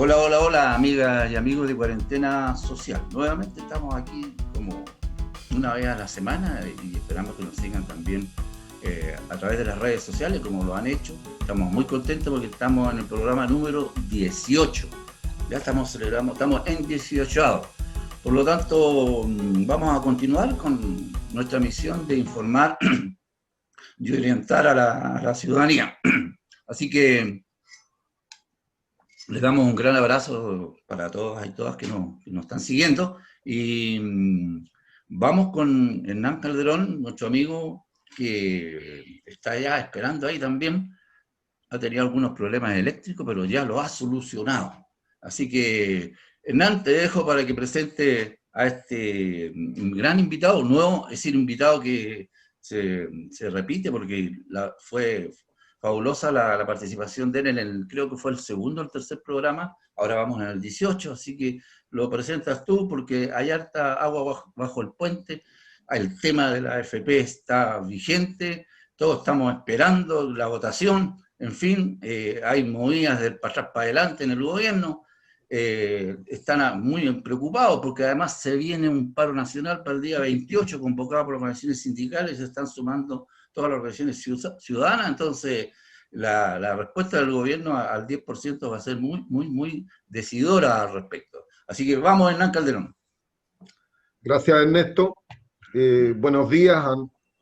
Hola, hola, hola, amigas y amigos de Cuarentena Social. Nuevamente estamos aquí como una vez a la semana y esperamos que nos sigan también a través de las redes sociales como lo han hecho. Estamos muy contentos porque estamos en el programa número 18. Ya estamos celebrando, estamos en 18. Por lo tanto, vamos a continuar con nuestra misión de informar y orientar a la ciudadanía. Así que les damos un gran abrazo para todos y todas que nos están siguiendo. Y vamos con Hernán Calderón, nuestro amigo que está ya esperando ahí también. Ha tenido algunos problemas eléctricos, pero ya lo ha solucionado. Así que, Hernán, te dejo para que presente a este gran invitado, nuevo, es decir, invitado que se repite porque fue fabulosa la participación de él creo que fue el segundo o el tercer programa, ahora vamos en el 18, así que lo presentas tú porque hay harta agua bajo el puente, el tema de la AFP está vigente, todos estamos esperando la votación, en fin, hay movidas de para atrás para adelante en el gobierno, están muy preocupados porque además se viene un paro nacional para el día 28 convocado por las organizaciones sindicales, se están sumando todas las organizaciones ciudadanas, entonces la respuesta del gobierno al 10% va a ser muy, muy, muy decidora al respecto. Así que vamos, Hernán Calderón. Gracias, Ernesto. Buenos días a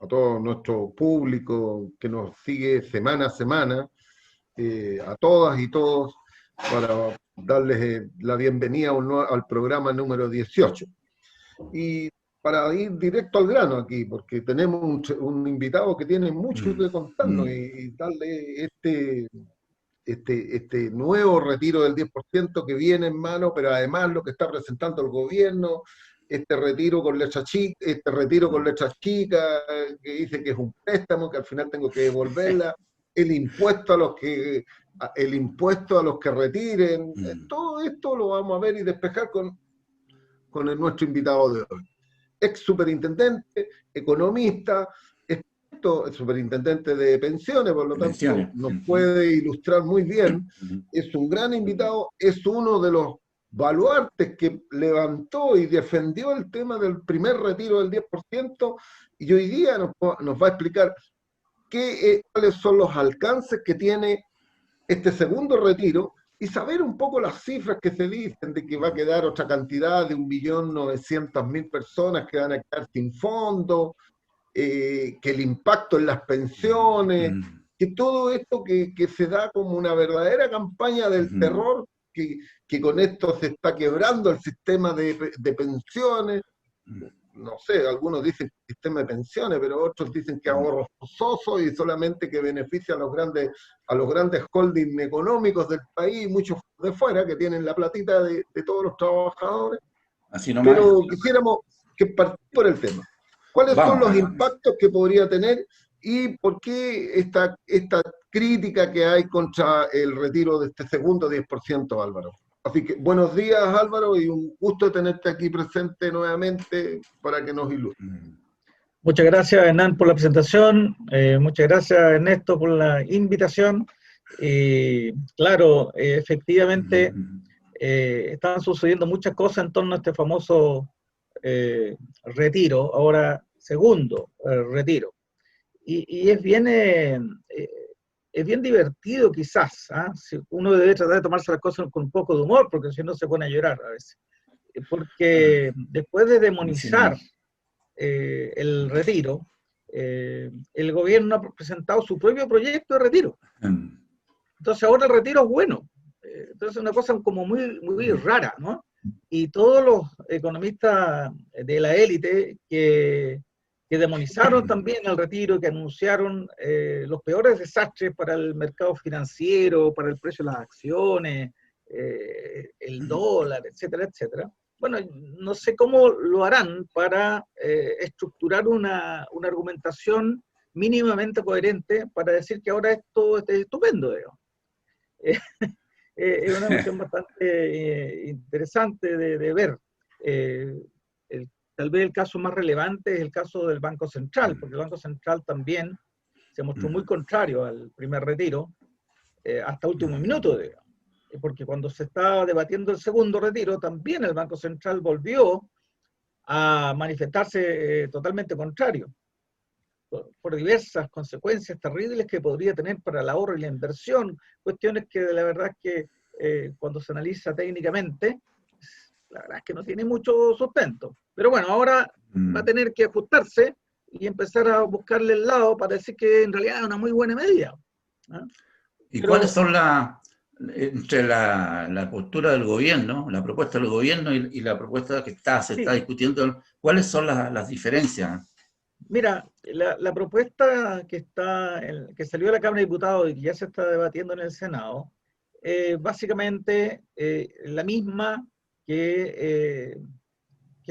todo nuestro público que nos sigue semana a semana, a todas y todos, para darles la bienvenida al programa número 18. Y para ir directo al grano aquí, porque tenemos un invitado que tiene mucho que contarnos y darle este nuevo retiro del 10% que viene en mano, pero además lo que está presentando el gobierno, este retiro con letras chicas, que dice que es un préstamo, que al final tengo que devolverla, el impuesto a los que retiren, todo esto lo vamos a ver y despejar con nuestro invitado de hoy. Ex superintendente, economista, superintendente de pensiones, por lo tanto nos puede ilustrar muy bien. Es un gran invitado, es uno de los baluartes que levantó y defendió el tema del primer retiro del 10%, y hoy día nos va a explicar cuáles son los alcances que tiene este segundo retiro y saber un poco las cifras que se dicen de que va a quedar otra cantidad de 1.900.000 personas que van a quedar sin fondos, que el impacto en las pensiones, que todo esto que se da como una verdadera campaña del terror, que con esto se está quebrando el sistema de pensiones. No sé, algunos dicen sistema de pensiones, pero otros dicen que ahorros forzosos y solamente que beneficia a los grandes holdings económicos del país, muchos de fuera que tienen la platita de todos los trabajadores. Así nomás. Pero quisiéramos que partir por el tema. ¿Cuáles son los impactos que podría tener y por qué esta crítica que hay contra el retiro de este segundo 10%, Álvaro? Así que buenos días, Álvaro, y un gusto tenerte aquí presente nuevamente para que nos ilustre. Muchas gracias, Hernán, por la presentación. Muchas gracias, Ernesto, por la invitación. Claro, efectivamente, están sucediendo muchas cosas en torno a este famoso retiro, ahora segundo retiro. Y es bien divertido quizás, si uno debe tratar de tomarse las cosas con un poco de humor, porque si no se pone a llorar a veces. Porque después de demonizar el retiro, el gobierno ha presentado su propio proyecto de retiro. Entonces ahora el retiro es bueno. Entonces es una cosa como muy, muy rara, ¿no? Y todos los economistas de la élite que demonizaron también el retiro, que anunciaron los peores desastres para el mercado financiero, para el precio de las acciones, el dólar, etcétera, etcétera. Bueno, no sé cómo lo harán para estructurar una argumentación mínimamente coherente para decir que ahora esto es estupendo, digamos. Es una cuestión bastante interesante de ver. Tal vez el caso más relevante es el caso del Banco Central, porque el Banco Central también se mostró muy contrario al primer retiro, hasta último minuto, digamos. porque cuando se estaba debatiendo el segundo retiro, también el Banco Central volvió a manifestarse totalmente contrario, por diversas consecuencias terribles que podría tener para el ahorro y la inversión, cuestiones que la verdad es que cuando se analiza técnicamente, la verdad es que no tiene mucho sustento. Pero bueno, ahora va a tener que ajustarse y empezar a buscarle el lado para decir que en realidad es una muy buena medida. ¿Ah? ¿Y cuáles son entre la postura del gobierno, la propuesta del gobierno y la propuesta que se está discutiendo, cuáles son las diferencias? Mira, la propuesta que salió de la Cámara de Diputados y que ya se está debatiendo en el Senado, básicamente la misma que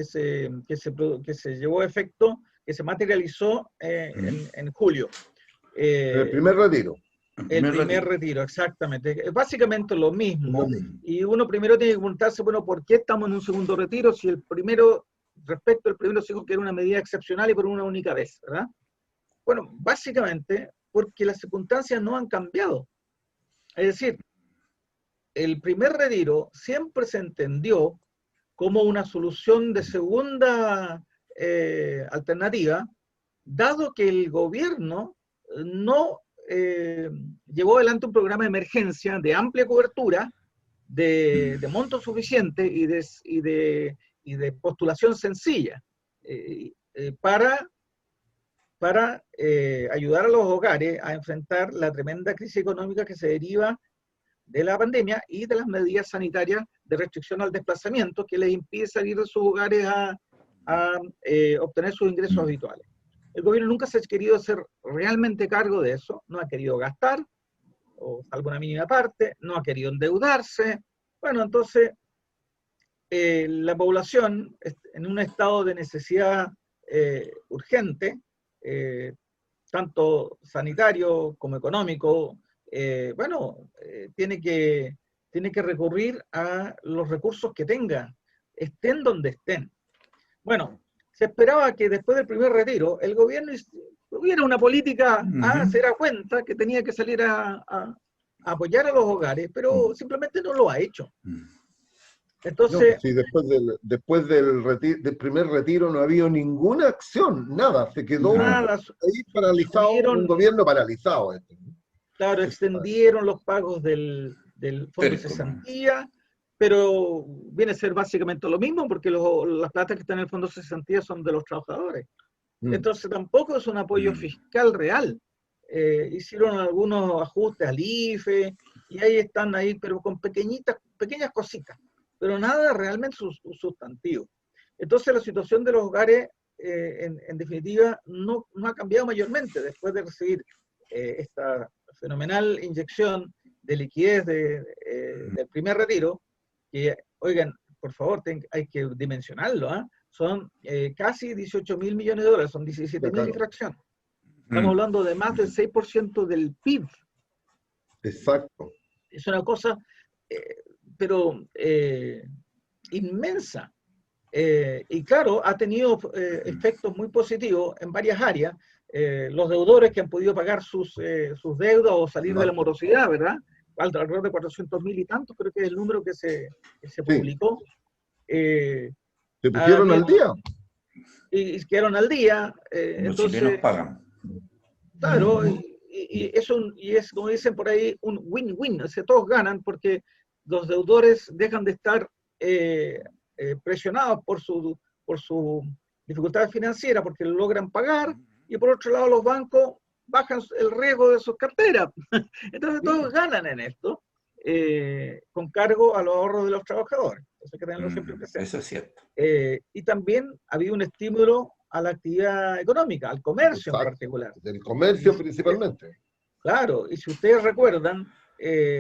se llevó a efecto, que se materializó en julio. El primer retiro. El primer retiro, exactamente. Es básicamente lo mismo. Y uno primero tiene que preguntarse, bueno, ¿por qué estamos en un segundo retiro si el primero, respecto al primero, se dijo que era una medida excepcional y por una única vez, ¿verdad? Bueno, básicamente porque las circunstancias no han cambiado. Es decir, el primer retiro siempre se entendió como una solución de segunda alternativa, dado que el gobierno no llevó adelante un programa de emergencia de amplia cobertura, de monto suficiente y de postulación sencilla para ayudar a los hogares a enfrentar la tremenda crisis económica que se deriva de la pandemia y de las medidas sanitarias de restricción al desplazamiento que les impide salir de sus hogares a obtener sus ingresos habituales. El gobierno nunca se ha querido hacer realmente cargo de eso, no ha querido gastar, o alguna mínima parte, no ha querido endeudarse. Bueno, entonces la población en un estado de necesidad urgente, tanto sanitario como económico, tiene que recurrir a los recursos que tenga, estén donde estén. Bueno, se esperaba que después del primer retiro el gobierno tuviera una política, se da cuenta que tenía que salir a apoyar a los hogares, pero simplemente no lo ha hecho. Entonces, no, sí, después del primer retiro no ha habido ninguna acción, nada, se quedó ahí paralizado, un gobierno paralizado. Claro, extendieron los pagos del fondo de cesantía, pero viene a ser básicamente lo mismo, porque las plata que están en el fondo de cesantía son de los trabajadores. Entonces tampoco es un apoyo fiscal real. Hicieron algunos ajustes al IFE, y ahí están pero con pequeñas cositas, pero nada realmente sustantivo. Entonces la situación de los hogares, en definitiva, no ha cambiado mayormente después de recibir esta fenomenal inyección de liquidez del primer retiro, que, oigan, por favor, hay que dimensionarlo, son casi 18.000 millones de dólares, son 17.000 y fracción. Estamos hablando de más del 6% del PIB. Exacto. Es una cosa, pero inmensa. Y claro, ha tenido efectos muy positivos en varias áreas. Los deudores que han podido pagar sus deudas o salir de la morosidad, ¿verdad? Alrededor de 400.000 y tantos, creo que es el número que se publicó. Se pusieron al día. Y quedaron al día. Los chilenos pagan. Claro, y es, como dicen por ahí, un win-win. O sea, todos ganan porque los deudores dejan de estar presionados por su dificultad financiera porque lo logran pagar, y por otro lado los bancos bajan el riesgo de sus carteras. Entonces todos ganan en esto, con cargo a los ahorros de los trabajadores. Eso hay que tenerlo siempre presente. Eso es cierto. Y también ha habido un estímulo a la actividad económica, al comercio en particular. Del comercio principalmente. Claro, y si ustedes recuerdan,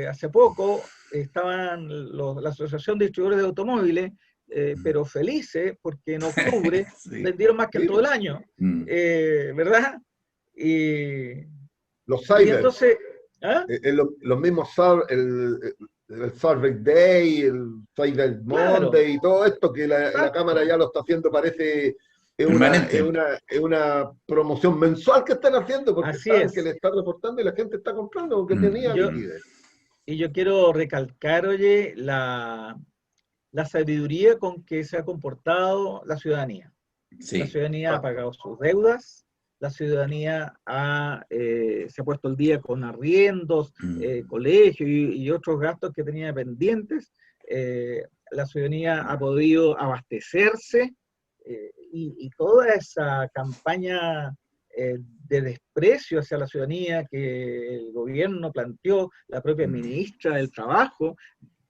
hace poco estaban la Asociación de Distribuidores de Automóviles, pero felices porque en octubre vendieron más que en todo el año, ¿verdad? Los cyber, y entonces, los mismos el Cyber Day, el Cyber Monday y todo esto que la Cámara ya lo está haciendo, parece es una promoción mensual que están haciendo porque saben que le están reportando y la gente está comprando porque tenía liquidez. Y yo quiero recalcar, oye, la sabiduría con que se ha comportado la ciudadanía. Sí. La ciudadanía ha pagado sus deudas, la ciudadanía se ha puesto al día con arriendos, colegios y otros gastos que tenía pendientes. La ciudadanía ha podido abastecerse y toda esa campaña de desprecio hacia la ciudadanía que el gobierno planteó, la propia ministra del Trabajo,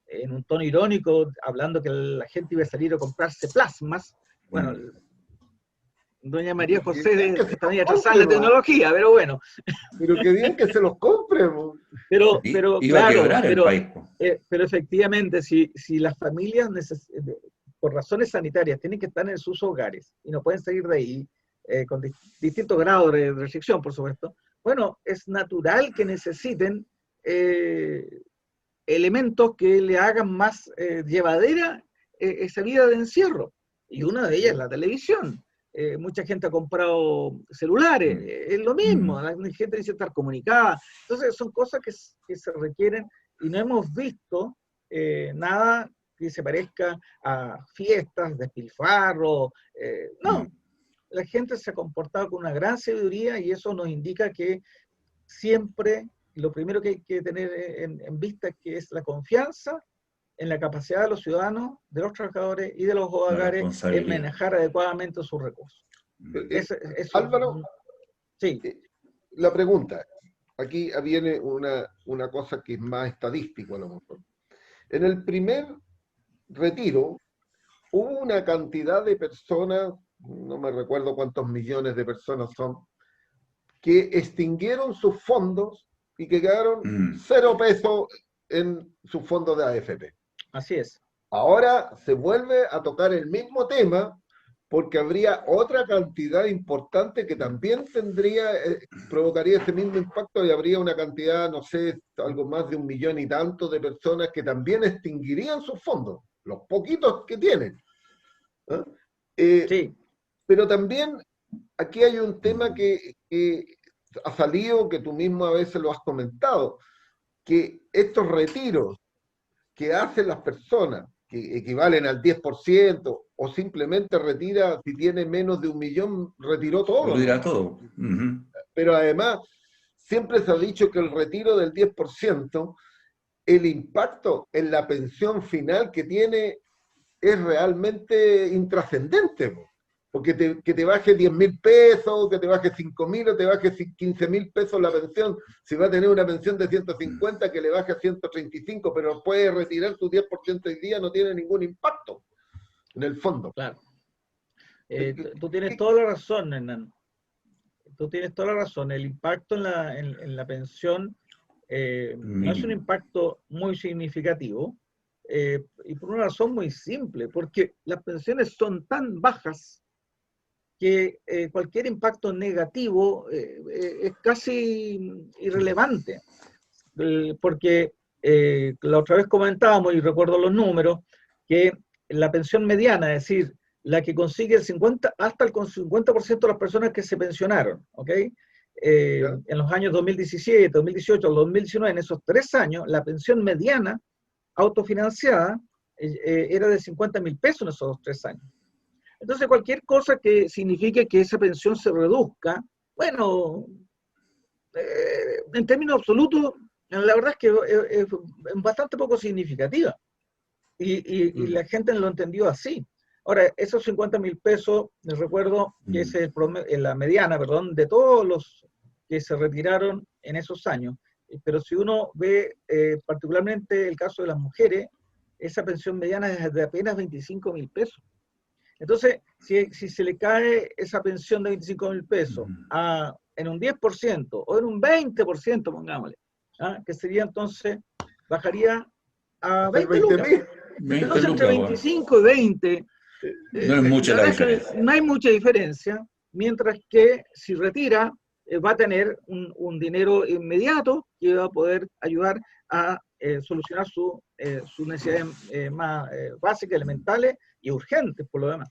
en un tono irónico, hablando que la gente iba a salir a comprarse plasmas. Bueno, doña María José está muy atrasada en la tecnología, pero bueno. Pero qué bien que se los compre. Pero iba a claro, quebrar el país. pero efectivamente, si las familias por razones sanitarias tienen que estar en sus hogares y no pueden salir de ahí, con distintos grados de restricción, por supuesto, bueno, es natural que necesiten elementos que le hagan más llevadera esa vida de encierro. Y una de ellas es la televisión. Mucha gente ha comprado celulares, es lo mismo, la gente necesita estar comunicada. Entonces son cosas que se requieren y no hemos visto nada que se parezca a fiestas, despilfarro. No, la gente se ha comportado con una gran sabiduría y eso nos indica que siempre lo primero que hay que tener en vista que es la confianza en la capacidad de los ciudadanos, de los trabajadores y de los hogares en manejar adecuadamente sus recursos. Álvaro, sí. La pregunta, aquí viene una cosa que es más estadística a lo mejor. En el primer retiro hubo una cantidad de personas, no me recuerdo cuántos millones de personas son, que extinguieron sus fondos y que quedaron 0 pesos en sus fondos de AFP. Así es. Ahora se vuelve a tocar el mismo tema porque habría otra cantidad importante que también provocaría ese mismo impacto y habría una cantidad, no sé, algo más de 1 millón y tanto de personas que también extinguirían sus fondos, los poquitos que tienen. Sí. Pero también aquí hay un tema que ha salido, que tú mismo a veces lo has comentado, que estos retiros que hacen las personas, que equivalen al 10%, o simplemente retira, si tiene menos de 1 millón, retiró todo. Retira todo. Pero además, siempre se ha dicho que el retiro del 10%, el impacto en la pensión final que tiene es realmente intrascendente. Porque que te baje 10.000 pesos, que te baje 5.000 o te baje 15.000 pesos la pensión, si va a tener una pensión de 150 que le baje a 135, pero puede retirar tu 10% hoy día, no tiene ningún impacto en el fondo. Claro. Tú tienes toda la razón, Hernán. Tú tienes toda la razón. El impacto en la pensión no es un impacto muy significativo y por una razón muy simple, porque las pensiones son tan bajas que cualquier impacto negativo es casi irrelevante, porque la otra vez comentábamos, y recuerdo los números, que la pensión mediana, es decir, la que consigue hasta el 50% de las personas que se pensionaron, ¿ok? En los años 2017, 2018, 2019, en esos 3 años, la pensión mediana autofinanciada era de 50.000 pesos en esos 3 años. Entonces, cualquier cosa que signifique que esa pensión se reduzca, bueno, en términos absolutos, la verdad es que es bastante poco significativa. Y la gente lo entendió así. Ahora, esos 50.000 pesos, les recuerdo que es la mediana, perdón, de todos los que se retiraron en esos años. Pero si uno ve particularmente el caso de las mujeres, esa pensión mediana es de apenas 25.000 pesos. Entonces, si se le cae esa pensión de 25.000 pesos en un 10% o en un 20%, pongámosle, que sería entonces, bajaría a 20 lucas. Entonces, entre 25 y 20, no es mucha la diferencia. No hay mucha diferencia, mientras que si retira, va a tener un dinero inmediato que va a poder ayudar a solucionar sus necesidades más básicas, elementales y urgentes, por lo demás.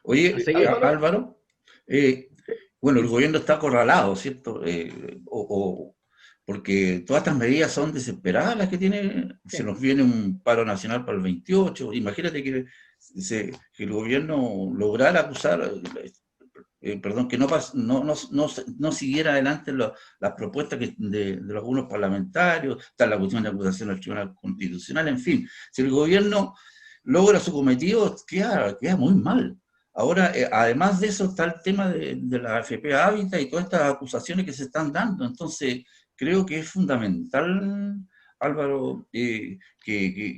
Oye, Álvaro, bueno, el gobierno está acorralado, ¿cierto? porque todas estas medidas son desesperadas las que tiene, Sí. se nos viene un paro nacional para el 28, imagínate que el gobierno lograra acusar, perdón, que no siguiera adelante las propuestas de algunos parlamentarios, está la cuestión de acusación al Tribunal Constitucional, en fin, si el gobierno logra su cometido, queda muy mal. Ahora, además de eso, está el tema de la AFP Hábitat y todas estas acusaciones que se están dando. Entonces, creo que es fundamental, Álvaro, que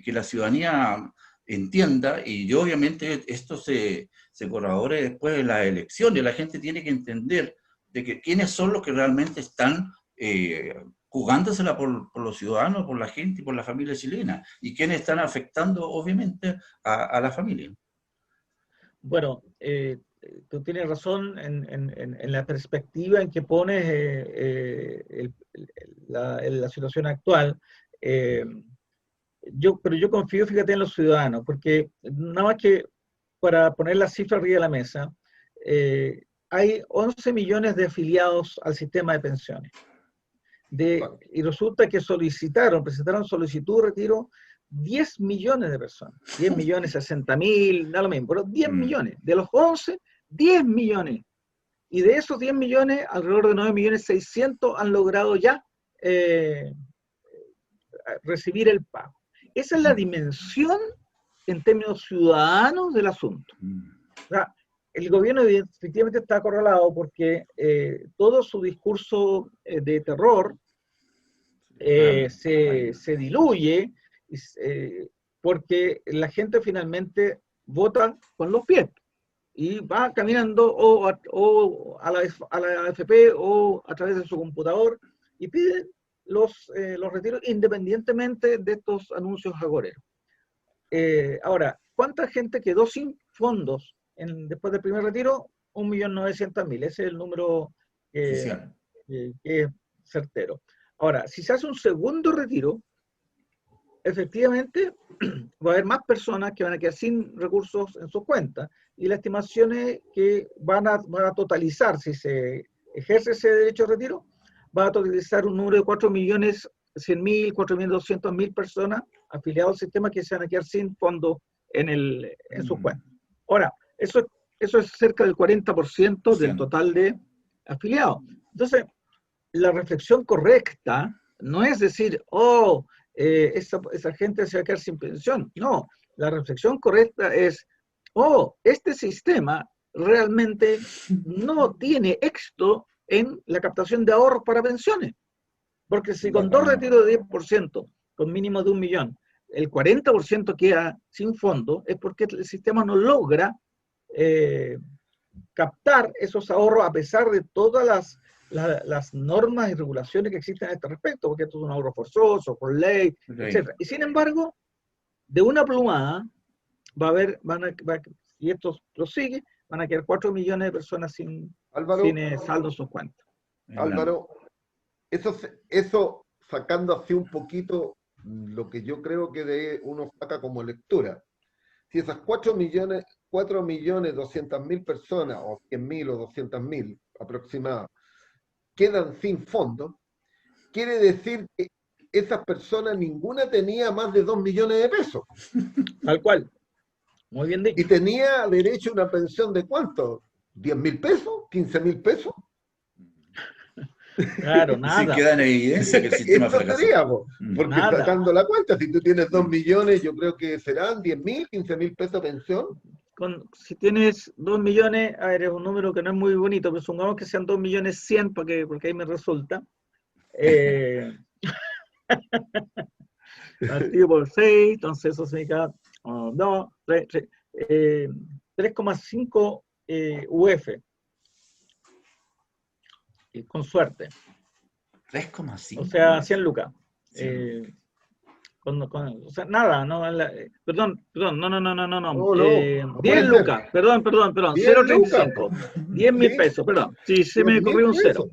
la ciudadanía entienda, y yo obviamente esto se corrobore después de las elecciones. La gente tiene que entender de que quiénes son los que realmente están jugándosela por los ciudadanos, por la gente y por la familia chilena, y quiénes están afectando obviamente a la familia. Bueno, tú tienes razón en la perspectiva en que pones la situación actual. Pero yo confío, fíjate, en los ciudadanos, porque nada más que para poner la cifra arriba de la mesa, hay 11 millones de afiliados al sistema de pensiones. Y resulta que presentaron solicitud de retiro 10 millones de personas. 10 millones, 60.000, da lo mismo, pero 10 millones. De los 11, 10 millones. Y de esos 10 millones, alrededor de 9 millones 600 han logrado ya recibir el pago. Esa es la dimensión en términos ciudadanos del asunto. O sea, el gobierno efectivamente está acorralado porque todo su discurso de terror se diluye porque la gente finalmente vota con los pies y va caminando o a la AFP o a través de su computador y pide los retiros independientemente de estos anuncios agoreros. Ahora, ¿cuánta gente quedó sin fondos después del primer retiro? 1.900.000. Ese es el número que es certero. Ahora, si se hace un segundo retiro, efectivamente va a haber más personas que van a quedar sin recursos en sus cuentas, y la estimación es que van a totalizar, si se ejerce ese derecho de retiro, va a totalizar un número de 4.100.000, 4.200.000 personas afiliados al sistema que se van a quedar sin fondos en sus cuentas. Ahora, eso es cerca del 40% del total de afiliados. Entonces, la reflexión correcta no es decir, esa gente se va a quedar sin pensión. No, la reflexión correcta es, este sistema realmente no tiene éxito en la captación de ahorros para pensiones. Porque si con dos retiros de 10%, con mínimo de 1 millón, el 40% queda sin fondo, es porque el sistema no logra captar esos ahorros a pesar de todas las normas y regulaciones que existen a este respecto, porque esto es un ahorro forzoso, por ley, etc. Y sin embargo, de una plumada, y esto prosigue, van a quedar 4 millones de personas sin saldo en sus cuentas. Álvaro, eso sacando así un poquito lo que yo creo que uno saca como lectura. Si esas 4.200.000 personas, o 100.000 o 200.000 aproximadas, quedan sin fondos, quiere decir que esas personas ninguna tenía más de 2 millones de pesos. Tal cual. Muy bien dicho. Y tenía derecho a una pensión de ¿cuánto? ¿10.000 pesos? ¿15.000 pesos? Claro, nada. Sí, queda en evidencia que el sistema fracasó. Porque nada. Sacando la cuenta, si tú tienes 2 millones, yo creo que serán 10.000, 15.000 pesos de pensión. Si tienes 2 millones, a ver, es un número que no es muy bonito, pero supongamos que sean 2.100.000, porque ahí me resulta. Partido por 6, entonces eso significa 3,5 UF. Con suerte. 3,5. O sea, 100 lucas. O sea, nada, no, perdón, no. 10 lucas, perdón, 0,35. 10.000 pesos, perdón. Sí, se me ocurrió un cero.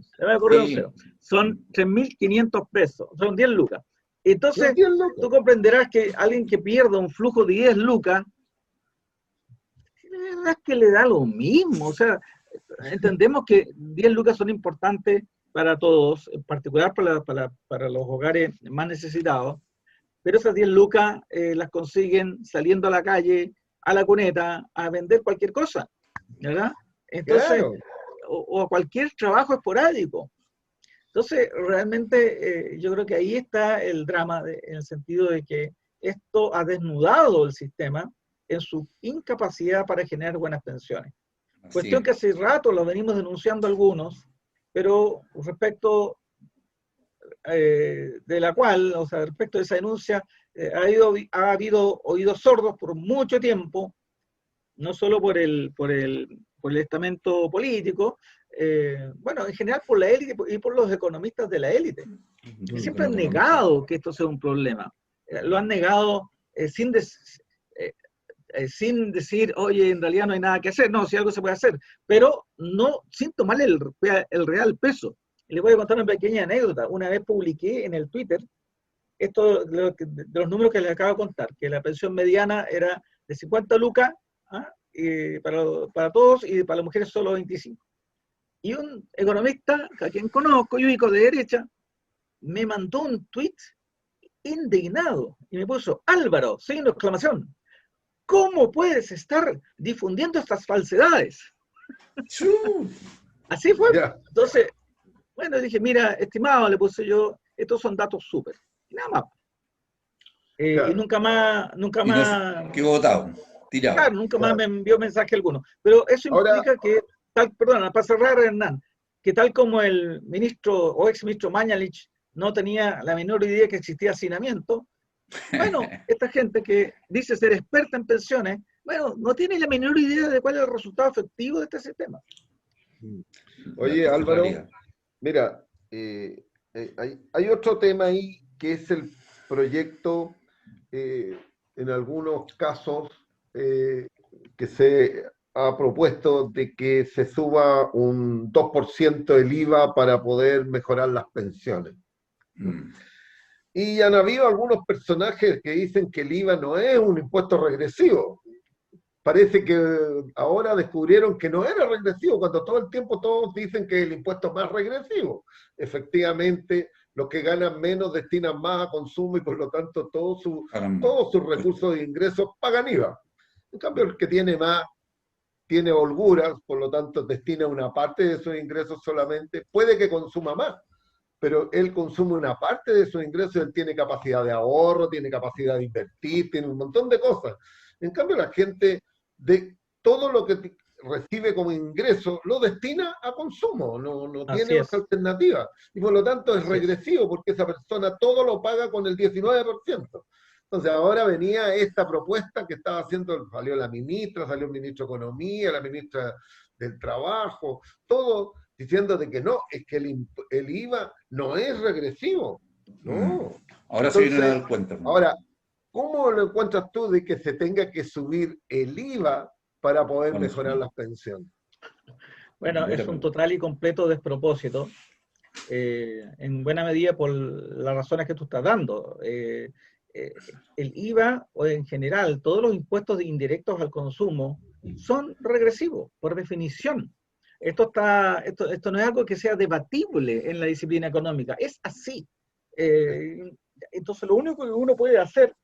Son 3.500 pesos, son 10 lucas. Entonces, tú comprenderás que alguien que pierda un flujo de 10 lucas, la verdad es que le da lo mismo. O sea, entendemos que 10 lucas son importantes para todos, en particular para los hogares más necesitados, pero esas 10 lucas las consiguen saliendo a la calle, a la cuneta, a vender cualquier cosa, ¿verdad? Entonces, Claro. o cualquier trabajo esporádico. Entonces, realmente yo creo que ahí está el drama, en el sentido de que esto ha desnudado el sistema en su incapacidad para generar buenas pensiones. Cuestión que hace rato lo venimos denunciando algunos, pero respecto de la cual, o sea, respecto de esa denuncia, ha habido oídos sordos por mucho tiempo, no solo por el estamento político, bueno, en general por la élite y por los economistas de la élite, que siempre han negado que esto sea un problema. Lo han negado sin decir, oye, en realidad no hay nada que hacer, no, si algo se puede hacer, pero no sin tomarle el real peso. Y les voy a contar una pequeña anécdota. Una vez publiqué en el Twitter esto de los números que les acabo de contar, que la pensión mediana era de 50 lucas para todos y para las mujeres solo 25. Y un economista, a quien conozco, y único de derecha, me mandó un tweet indignado y me puso, Álvaro, signo de exclamación, ¿cómo puedes estar difundiendo estas falsedades? Así fue. Yeah. Entonces, bueno, dije, mira, estimado, le puse yo, estos son datos súper. Y nada más. Claro. Y nunca más... ¿Qué votado? Tirado. Claro, nunca más me envió mensaje alguno. Pero eso implica que, perdón, para cerrar, Hernán, que tal como el ministro o exministro Mañalich no tenía la menor idea que existía hacinamiento, bueno, esta gente que dice ser experta en pensiones, bueno, no tiene la menor idea de cuál es el resultado efectivo de este sistema. Oye, Álvaro, mira, hay otro tema ahí que es el proyecto, en algunos casos, que se ha propuesto de que se suba un 2% el IVA para poder mejorar las pensiones. Y han habido algunos personajes que dicen que el IVA no es un impuesto regresivo. Parece que ahora descubrieron que no era regresivo, cuando todo el tiempo todos dicen que es el impuesto más regresivo. Efectivamente, los que ganan menos destinan más a consumo y por lo tanto todos sus recursos de ingresos pagan IVA. En cambio, el que tiene más, tiene holguras, por lo tanto destina una parte de sus ingresos solamente, puede que consuma más, pero él consume una parte de sus ingresos, él tiene capacidad de ahorro, tiene capacidad de invertir, tiene un montón de cosas. En cambio, la gente de todo lo que recibe como ingreso lo destina a consumo, no tiene otra alternativa. Y por lo tanto es regresivo, porque esa persona todo lo paga con el 19%. Entonces ahora venía esta propuesta que estaba haciendo, salió la ministra, salió el ministro de Economía, la ministra del Trabajo, todo diciendo de que no, es que el IVA no es regresivo. No. Ahora entonces, se viene a dar cuenta. Ahora, ¿cómo lo encuentras tú de que se tenga que subir el IVA para poder mejorar las pensiones? Bueno, es un total y completo despropósito, en buena medida por las razones que tú estás dando. El IVA, o en general, todos los impuestos indirectos al consumo, son regresivos, por definición. Esto no es algo que sea debatible en la disciplina económica, es así. Entonces, lo único que uno puede hacer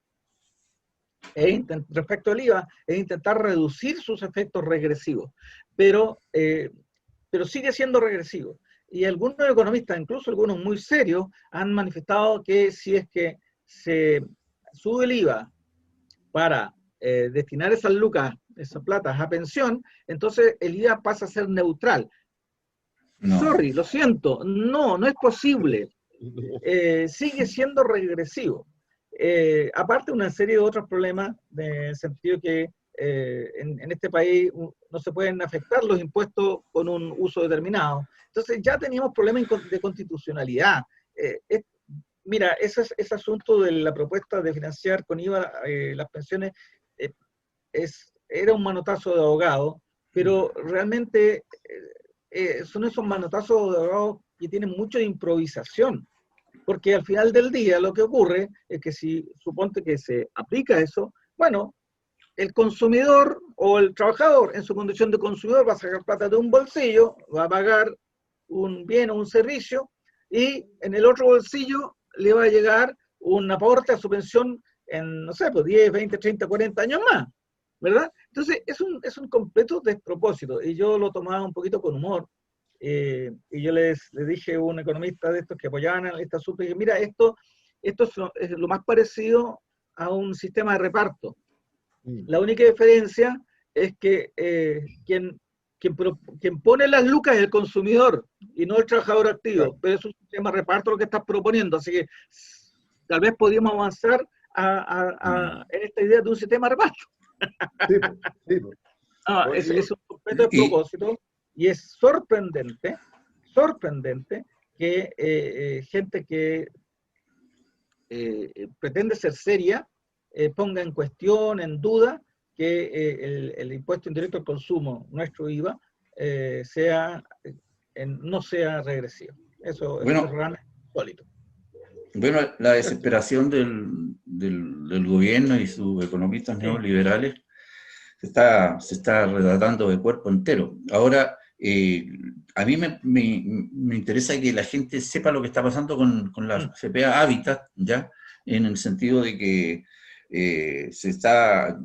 respecto al IVA es intentar reducir sus efectos regresivos, pero sigue siendo regresivo. Y algunos economistas, incluso algunos muy serios, han manifestado que si es que se sube el IVA para destinar esas lucas, esas platas a pensión, entonces el IVA pasa a ser neutral. No. Sorry, lo siento, no es posible. Sigue siendo regresivo. Aparte una serie de otros problemas, en el sentido que en este país no se pueden afectar los impuestos con un uso determinado. Entonces ya teníamos problemas de constitucionalidad. Mira, ese asunto de la propuesta de financiar con IVA las pensiones era un manotazo de abogado, pero realmente son esos manotazos de abogado que tienen mucho de improvisación, porque al final del día lo que ocurre es que si suponte que se aplica eso, bueno, el consumidor o el trabajador en su condición de consumidor va a sacar plata de un bolsillo, va a pagar un bien o un servicio, y en el otro bolsillo le va a llegar un aporte a su pensión en, no sé, pues 10, 20, 30, 40 años más, ¿verdad? Entonces, es un completo despropósito, y yo lo tomaba un poquito con humor, y yo le dije a un economista de estos que apoyaban a esta SUP, que mira, esto es lo más parecido a un sistema de reparto. La única diferencia es que quien pone las lucas es el consumidor y no el trabajador activo, claro. Pero es un sistema de reparto lo que estás proponiendo, así que tal vez podríamos avanzar en esta idea de un sistema de reparto. Sí, sí. No, es un completo despropósito y es sorprendente que gente que pretende ser seria ponga en cuestión, en duda, que el impuesto indirecto al consumo, nuestro IVA, no sea regresivo. Eso es realmente sólido. Bueno, la desesperación del gobierno y sus economistas neoliberales se está retratando de cuerpo entero. Ahora, a mí me interesa que la gente sepa lo que está pasando con la CPA Habitat, ¿ya? En el sentido de que se está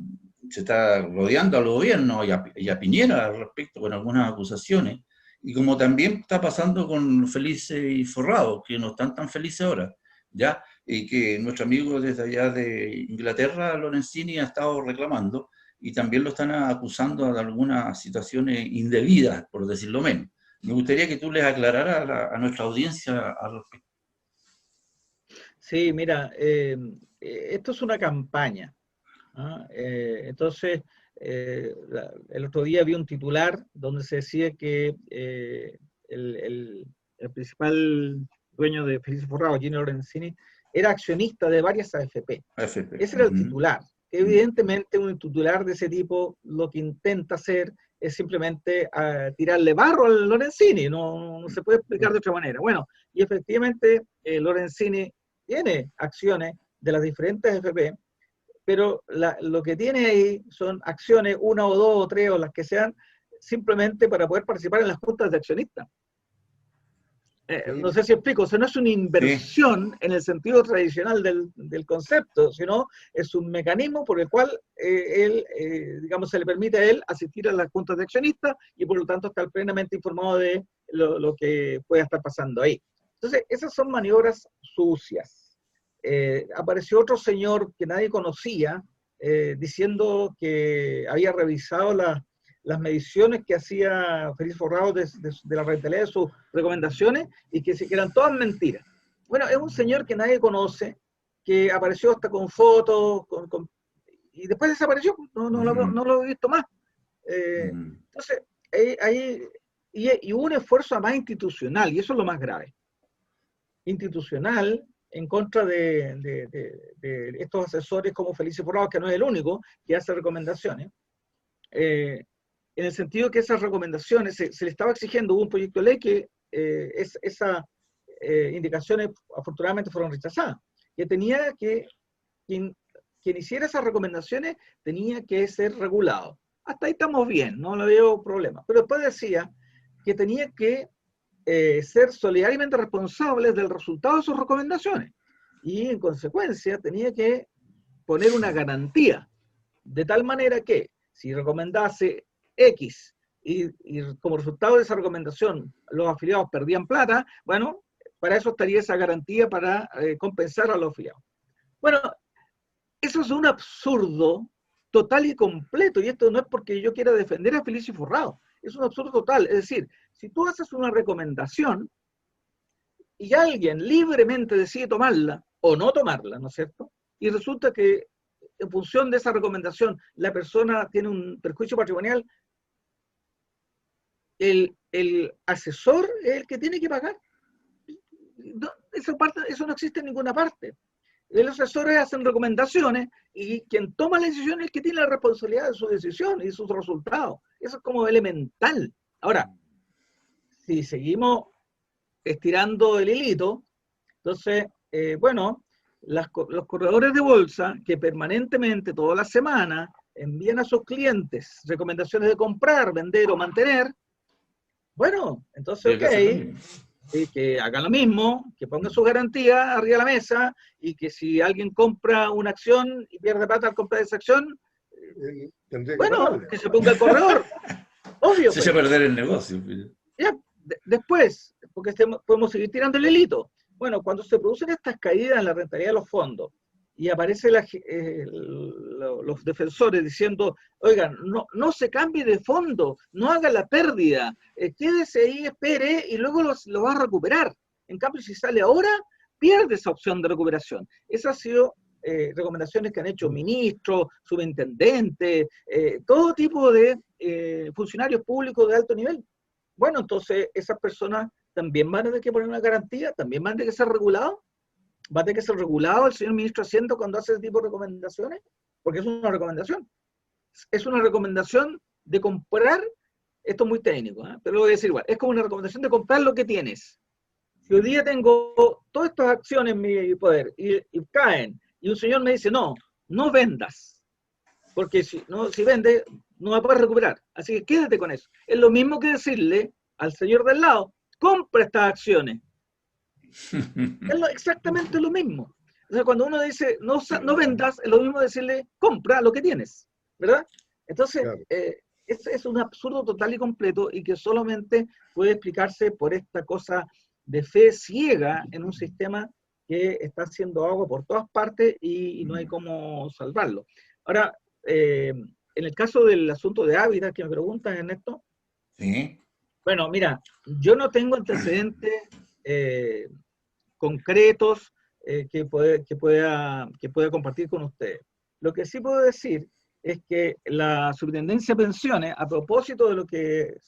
rodeando al gobierno y a Piñera al respecto con algunas acusaciones, y como también está pasando con Felices y Forrado, que no están tan felices ahora, ¿ya? Y que nuestro amigo desde allá de Inglaterra, Lorenzini, ha estado reclamando, y también lo están acusando de algunas situaciones indebidas, por decirlo menos. Me gustaría que tú les aclararas a nuestra audiencia al respecto. Sí, mira, esto es una campaña. Entonces, el otro día vi un titular donde se decía que el principal dueño de Felices Forrado, Gino Lorenzini, era accionista de varias AFP. Ese era el titular. Evidentemente, un titular de ese tipo lo que intenta hacer es simplemente tirarle barro al Lorenzini, no se puede explicar de otra manera. Bueno, y efectivamente Lorenzini tiene acciones de las diferentes AFP, pero lo que tiene ahí son acciones, una o dos o tres o las que sean, simplemente para poder participar en las juntas de accionistas. No sé si explico, o sea, no es una inversión en el sentido tradicional del concepto, sino es un mecanismo por el cual él, digamos, se le permite a él asistir a las juntas de accionistas y por lo tanto estar plenamente informado de lo que pueda estar pasando ahí. Entonces, esas son maniobras sucias. Apareció otro señor que nadie conocía diciendo que había revisado las mediciones que hacía Felices Forrado de la rentabilidad de sus recomendaciones y que eran todas mentiras. Bueno, es un señor que nadie conoce, que apareció hasta con fotos, y después desapareció, no lo he visto más. Entonces, y hubo un esfuerzo más institucional, y eso es lo más grave. Institucional en contra de estos asesores como Felices Forrado, que no es el único que hace recomendaciones, en el sentido que esas recomendaciones se le estaba exigiendo, hubo un proyecto de ley que esas indicaciones afortunadamente fueron rechazadas, que tenía que quien hiciera esas recomendaciones tenía que ser regulado. Hasta ahí estamos bien, no le veo problema. Pero después decía que tenía que ser solidariamente responsables del resultado de sus recomendaciones y en consecuencia tenía que poner una garantía de tal manera que si recomendase X y como resultado de esa recomendación los afiliados perdían plata, bueno, para eso estaría esa garantía para compensar a los afiliados. Bueno, eso es un absurdo total y completo, y esto no es porque yo quiera defender a Felices Forrado, es un absurdo total. Es decir, si tú haces una recomendación y alguien libremente decide tomarla o no tomarla, ¿no es cierto? Y resulta que en función de esa recomendación la persona tiene un perjuicio patrimonial, el asesor es el que tiene que pagar. No, eso no existe en ninguna parte. Los asesores hacen recomendaciones y quien toma la decisión es el que tiene la responsabilidad de su decisión y sus resultados. Eso es como elemental. Ahora, si seguimos estirando el hilito, entonces, bueno, los corredores de bolsa que permanentemente, todas las semanas, envían a sus clientes recomendaciones de comprar, vender o mantener, Bueno, entonces, ok, y que hagan lo mismo, que pongan sus garantías arriba de la mesa, y que si alguien compra una acción y pierde plata al comprar esa acción, bueno, que se ponga el corredor. Obvio. Se echa a perder el negocio. Ya, después, porque podemos seguir tirando el hilito. Bueno, cuando se producen estas caídas en la rentabilidad de los fondos y aparecen los defensores diciendo, oigan, no se cambie de fondo, no haga la pérdida, quédese ahí, espere y luego lo va a recuperar. En cambio, si sale ahora, pierde esa opción de recuperación. Esas han sido recomendaciones que han hecho ministros, subintendentes, todo tipo de funcionarios públicos de alto nivel. Bueno, entonces esas personas también van a tener que poner una garantía, también van a tener que ser regulados. Va a tener que ser regulado el señor ministro de Hacienda cuando hace ese tipo de recomendaciones, porque es una recomendación. Es una recomendación de comprar, esto es muy técnico, pero lo voy a decir igual, es como una recomendación de comprar lo que tienes. Si hoy día tengo todas estas acciones en mi poder y caen, y un señor me dice, no vendas, porque si vendes, no va a poder recuperar. Así que quédate con eso. Es lo mismo que decirle al señor del lado, compra estas acciones. Es exactamente lo mismo. O sea, cuando uno dice no vendas, es lo mismo decirle compra lo que tienes, ¿verdad? Entonces, claro. Es un absurdo total y completo y que solamente puede explicarse por esta cosa de fe ciega en un sistema que está haciendo agua por todas partes y no hay cómo salvarlo. Ahora, en el caso del asunto de Hábitat que me preguntan, Ernesto, ¿sí? Bueno, mira, yo no tengo antecedentes concretos que pueda compartir con ustedes. Lo que sí puedo decir es que la Superintendencia de Pensiones, a propósito de lo que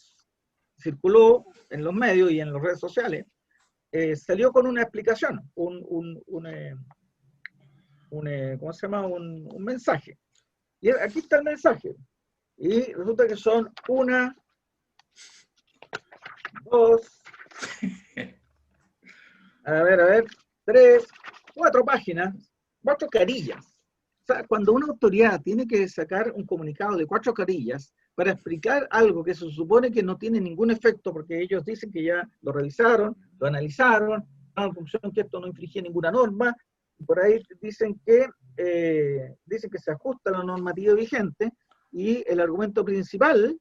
circuló en los medios y en las redes sociales, salió con una explicación, ¿cómo se llama? Un mensaje. Y aquí está el mensaje. Y resulta que son 1, 2, a ver, 3, 4 páginas, 4 carillas. O sea, cuando una autoridad tiene que sacar un comunicado de 4 carillas para explicar algo que se supone que no tiene ningún efecto, porque ellos dicen que ya lo revisaron, lo analizaron, en función que esto no infringía ninguna norma, y por ahí dicen que se ajusta a la normativa vigente, y el argumento principal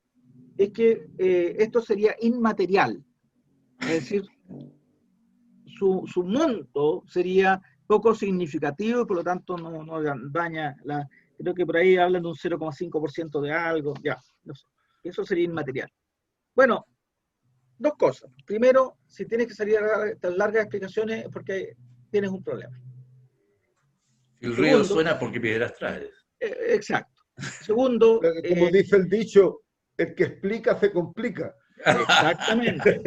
es que esto sería inmaterial. Es decir, su monto sería poco significativo y por lo tanto no daña creo que por ahí hablan de un 0,5% de algo, ya, no sé. Eso sería inmaterial. Bueno, 2 cosas. Primero, si tienes que salir a dar tan largas explicaciones es porque tienes un problema. El río suena porque piedras traes. Exacto. Segundo... como dice el dicho, el que explica se complica. Exactamente.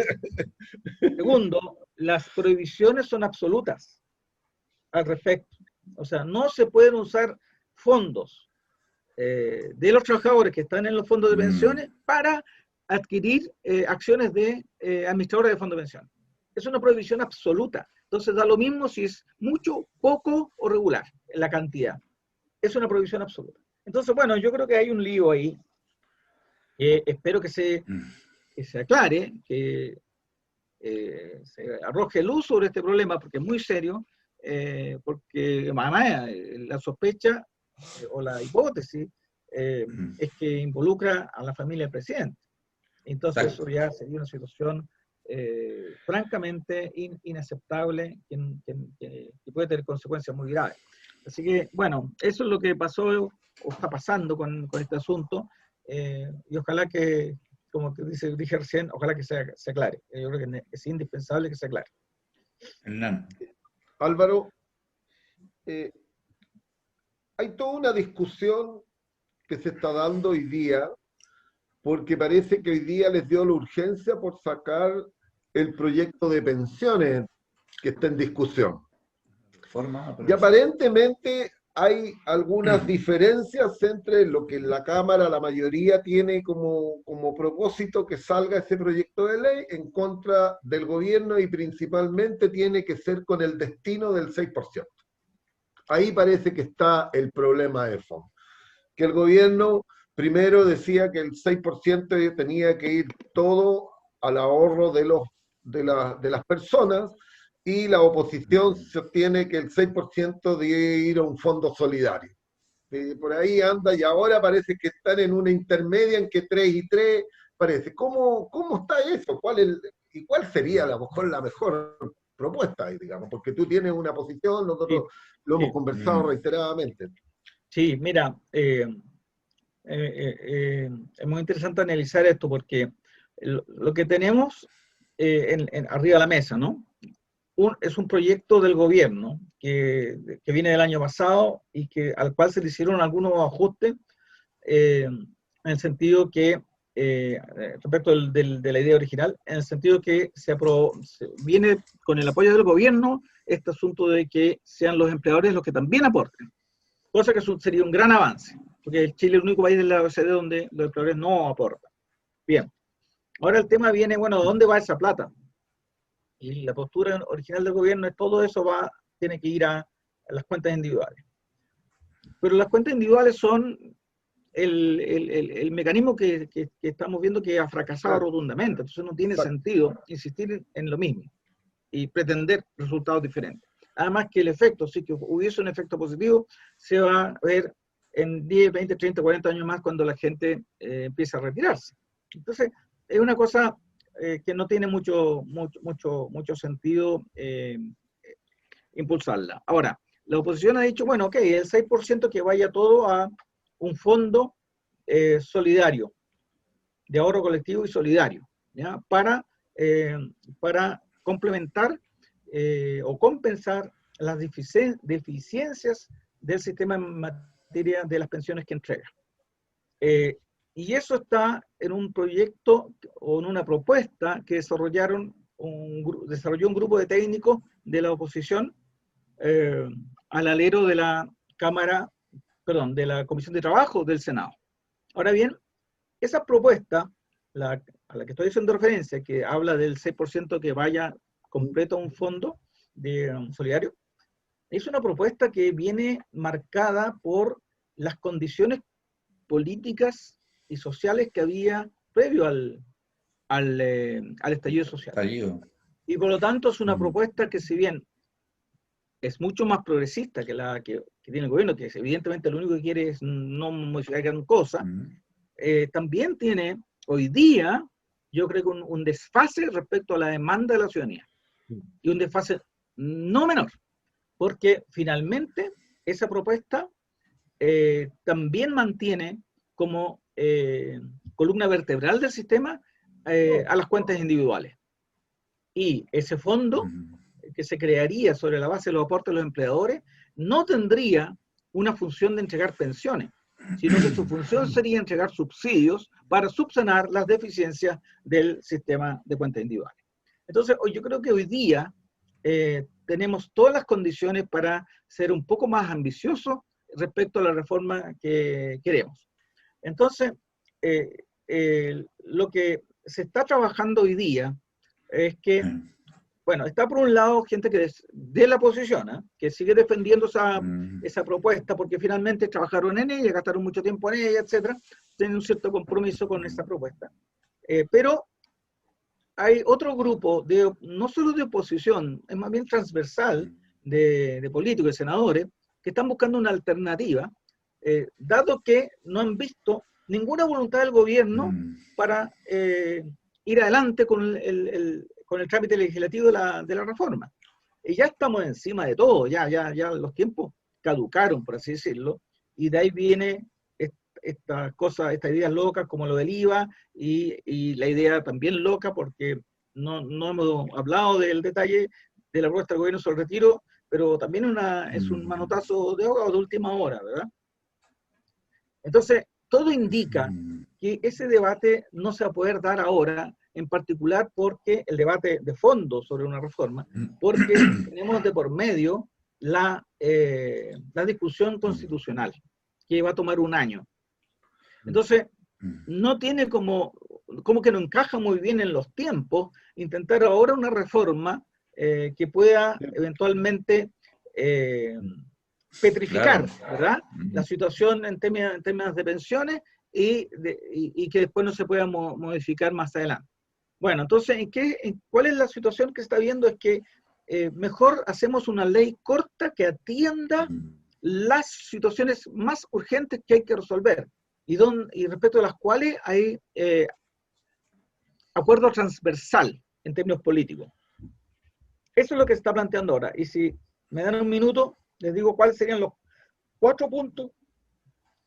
Segundo, las prohibiciones son absolutas al respecto. O sea, no se pueden usar fondos de los trabajadores que están en los fondos de pensiones para adquirir acciones de administradores de fondos de pensiones. Es una prohibición absoluta. Entonces da lo mismo si es mucho, poco o regular en la cantidad. Es una prohibición absoluta. Entonces, bueno, yo creo que hay un lío ahí. Espero que se aclare, que se arroje luz sobre este problema, porque es muy serio, porque además la sospecha o la hipótesis es que involucra a la familia del presidente. Entonces eso ya sería una situación francamente inaceptable que puede tener consecuencias muy graves. Así que, bueno, eso es lo que pasó o está pasando con este asunto, y ojalá que, como dije recién, ojalá que se aclare. Yo creo que es indispensable que se aclare. Hernán. Álvaro, hay toda una discusión que se está dando hoy día, porque parece que hoy día les dio la urgencia por sacar el proyecto de pensiones que está en discusión. Y aparentemente hay algunas diferencias entre lo que en la Cámara la mayoría tiene como propósito que salga ese proyecto de ley en contra del gobierno, y principalmente tiene que ser con el destino del 6%. Ahí parece que está el problema de fondo. Que el gobierno primero decía que el 6% tenía que ir todo al ahorro de las personas, y la oposición sostiene que el 6% debe ir a un fondo solidario. Por ahí anda, y ahora parece que están en una intermedia en que 3 y 3 parece. ¿Cómo está eso? ¿Cuál sería a lo mejor la mejor propuesta ahí, digamos? Porque tú tienes una posición, nosotros Sí, lo hemos sí. conversado reiteradamente. Sí, mira, es muy interesante analizar esto porque lo que tenemos arriba de la mesa, ¿no? Es un proyecto del gobierno que viene del año pasado y al cual se le hicieron algunos ajustes en el sentido que, respecto de la idea original, en el sentido que viene con el apoyo del gobierno este asunto de que sean los empleadores los que también aporten, cosa que sería un gran avance, porque Chile es el único país de la OECD donde los empleadores no aportan. Bien, ahora el tema viene, bueno, ¿dónde va esa plata? Y la postura original del gobierno es todo eso tiene que ir a las cuentas individuales. Pero las cuentas individuales son el mecanismo que estamos viendo que ha fracasado rotundamente. Entonces no tiene sentido insistir en lo mismo y pretender resultados diferentes. Además que el efecto, si que hubiese un efecto positivo, se va a ver en 10, 20, 30, 40 años más cuando la gente empieza a retirarse. Entonces, es una cosa que no tiene mucho sentido impulsarla. Ahora, la oposición ha dicho, bueno, ok, el 6% que vaya todo a un fondo solidario, de ahorro colectivo y solidario, ¿ya? Para complementar o compensar las deficiencias del sistema en materia de las pensiones que entrega. Y eso está en un proyecto o en una propuesta que desarrolló un grupo de técnicos de la oposición al alero de la de la Comisión de Trabajo del Senado. Ahora bien, esa propuesta, a la que estoy haciendo referencia, que habla del 6% que vaya completo a un fondo solidario, es una propuesta que viene marcada por las condiciones políticas y sociales que había previo al estallido social. Y por lo tanto es una propuesta que, si bien es mucho más progresista que la que tiene el gobierno, que evidentemente lo único que quiere es no modificar gran cosa, también tiene hoy día, yo creo que un desfase respecto a la demanda de la ciudadanía. Y un desfase no menor, porque finalmente esa propuesta también mantiene como columna vertebral del sistema a las cuentas individuales. Y ese fondo que se crearía sobre la base de los aportes de los empleadores no tendría una función de entregar pensiones, sino que su función sería entregar subsidios para subsanar las deficiencias del sistema de cuentas individuales. Entonces, yo creo que hoy día tenemos todas las condiciones para ser un poco más ambiciosos respecto a la reforma que queremos. Entonces, lo que se está trabajando hoy día es que, bueno, está por un lado gente que de la oposición, que sigue defendiendo esa propuesta porque finalmente trabajaron en ella, gastaron mucho tiempo en ella, etcétera, tienen un cierto compromiso con esa propuesta. Pero hay otro grupo, no solo de oposición, es más bien transversal, de políticos y senadores, que están buscando una alternativa, dado que no han visto ninguna voluntad del gobierno para ir adelante con el trámite legislativo de la reforma. Y ya estamos encima de todo, ya los tiempos caducaron, por así decirlo, y de ahí viene estas ideas locas como lo del IVA y la idea también loca, porque no hemos hablado del detalle de la propuesta del gobierno sobre el retiro, pero también es un manotazo de ahogado de última hora, ¿verdad? Entonces, todo indica que ese debate no se va a poder dar ahora, en particular porque el debate de fondo sobre una reforma, porque tenemos de por medio la discusión constitucional, que va a tomar un año. Entonces, no tiene como que no encaja muy bien en los tiempos intentar ahora una reforma que pueda eventualmente petrificar, claro, ¿verdad? La situación en temas de pensiones y que después no se pueda modificar más adelante. Bueno, entonces, ¿cuál es la situación que se está viendo? Es que mejor hacemos una ley corta que atienda las situaciones más urgentes que hay que resolver y respecto a las cuales hay acuerdo transversal en términos políticos. Eso es lo que se está planteando ahora. Y si me dan un minuto, les digo cuáles serían los 4 puntos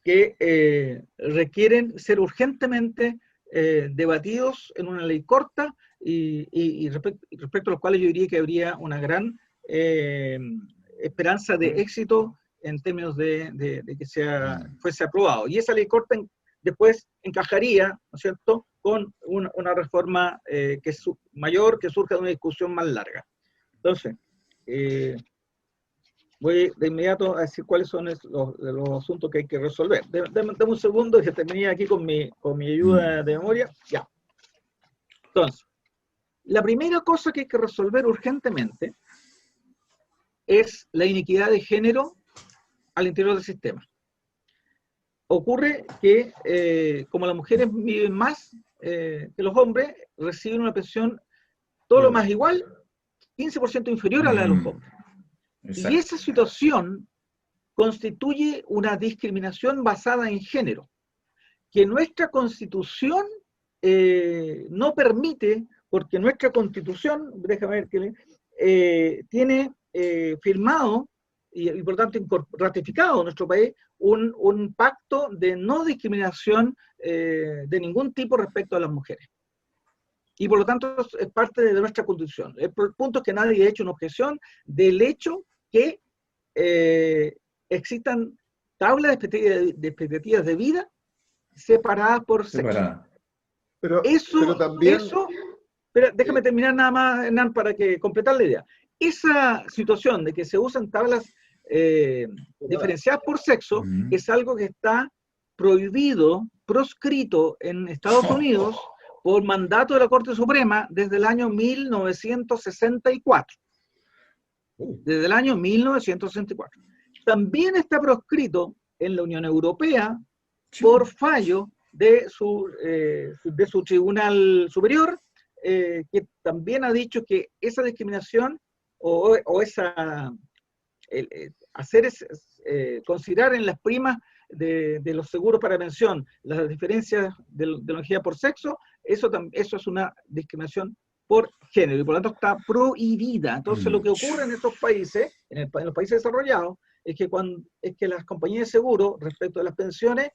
que requieren ser urgentemente debatidos en una ley corta y respecto a los cuales yo diría que habría una gran esperanza de éxito en términos de que fuese aprobado. Y esa ley corta después encajaría, ¿no es cierto?, con una reforma que es mayor, que surja de una discusión más larga. Entonces, voy de inmediato a decir cuáles son los asuntos que hay que resolver. Dame un segundo que terminé aquí con mi ayuda de memoria. Ya. Entonces, la primera cosa que hay que resolver urgentemente es la inequidad de género al interior del sistema. Ocurre que, como las mujeres viven más que los hombres, reciben una pensión todo lo más igual, 15% inferior a la de los hombres. Exacto. Y esa situación constituye una discriminación basada en género, que nuestra Constitución no permite, porque nuestra Constitución, déjame ver, tiene firmado y por tanto ratificado en nuestro país un pacto de no discriminación de ningún tipo respecto a las mujeres. Y por lo tanto es parte de nuestra Constitución. El punto es que nadie ha hecho una objeción del hecho que existan tablas de expectativas de vida separadas por sexo. Pero también... déjame terminar nada más, Hernán, para completar la idea. Esa situación de que se usan tablas diferenciadas por sexo es algo que está prohibido, proscrito en Estados Unidos por mandato de la Corte Suprema desde el año 1964. Desde el año 1964. También está proscrito en la Unión Europea por fallo de su Tribunal Superior, que también ha dicho que esa discriminación considerar en las primas de los seguros para pensión las diferencias de longevidad por sexo, eso es una discriminación por género y por lo tanto está prohibida. Entonces lo que ocurre en estos países, en los países desarrollados, es que las compañías de seguro respecto a las pensiones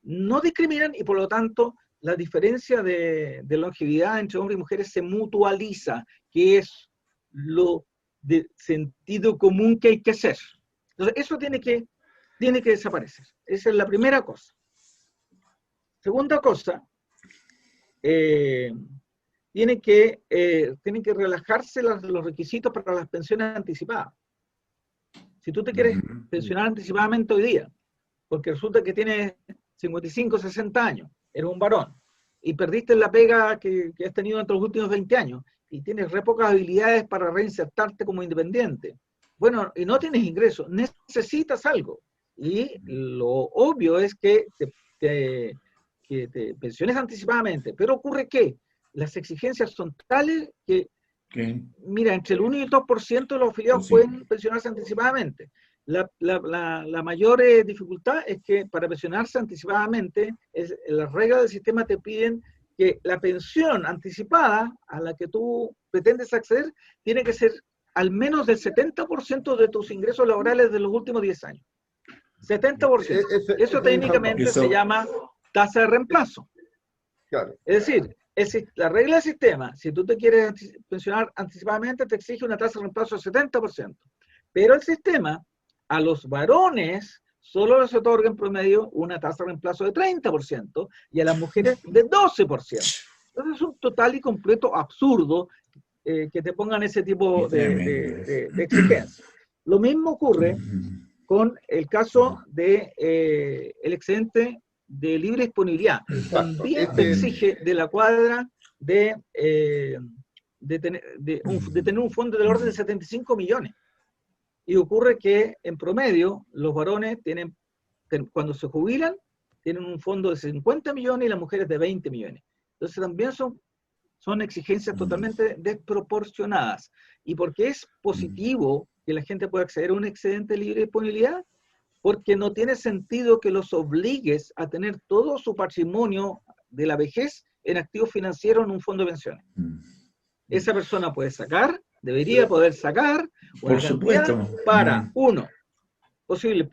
no discriminan y por lo tanto la diferencia de longevidad entre hombres y mujeres se mutualiza, que es lo de sentido común que hay que hacer. Entonces eso tiene que desaparecer. Esa es la primera cosa. Segunda cosa, tienen que relajarse los requisitos para las pensiones anticipadas. Si tú te quieres pensionar anticipadamente hoy día, porque resulta que tienes 55, 60 años, eres un varón, y perdiste la pega que has tenido entre los últimos 20 años, y tienes re pocas habilidades para reinsertarte como independiente, bueno, y no tienes ingresos, necesitas algo. Y lo obvio es que te pensiones anticipadamente, pero ocurre que las exigencias son tales que, mira, entre el 1 y el 2% de los afiliados pueden pensionarse anticipadamente. La mayor dificultad es que para pensionarse anticipadamente, las reglas del sistema te piden que la pensión anticipada a la que tú pretendes acceder tiene que ser al menos del 70% de tus ingresos laborales de los últimos 10 años. 70%. Eso técnicamente se llama tasa de reemplazo. Claro. Es decir, la regla del sistema, si tú te quieres pensionar anticipadamente, te exige una tasa de reemplazo del 70%. Pero el sistema, a los varones, solo les otorga en promedio una tasa de reemplazo de 30% y a las mujeres de 12%. Entonces es un total y completo absurdo que te pongan ese tipo de exigencias. Lo mismo ocurre con el caso del excedente de libre disponibilidad. También te exige de la cuadra de tener un fondo del orden de 75 millones. Y ocurre que en promedio los varones cuando se jubilan, tienen un fondo de 50 millones y las mujeres de 20 millones. Entonces también son Son exigencias totalmente desproporcionadas. ¿Y por qué es positivo que la gente pueda acceder a un excedente de libre disponibilidad? Porque no tiene sentido que los obligues a tener todo su patrimonio de la vejez en activos financieros en un fondo de pensiones. Esa persona puede sacar, debería poder sacar una cantidad para, uno, posible,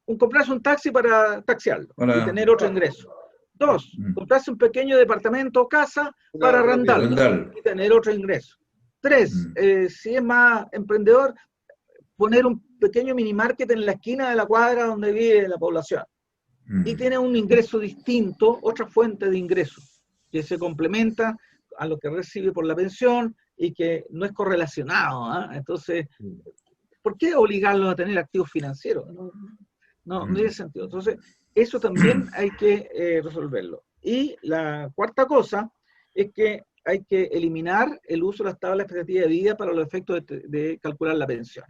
comprarse un taxi para taxiarlo y tener otro ingreso. Dos, comprarse un pequeño departamento o casa para arrendarlo y tener otro ingreso. Tres, si es más emprendedor, poner un pequeño mini market en la esquina de la cuadra donde vive la población. Y tiene un ingreso distinto, otra fuente de ingreso, que se complementa a lo que recibe por la pensión y que no es correlacionado. Entonces, ¿por qué obligarlo a tener activos financieros? No tiene sentido. Entonces, eso también hay que resolverlo. Y la cuarta cosa es que hay que eliminar el uso de las tablas de expectativa de vida para los efectos de calcular la pensión.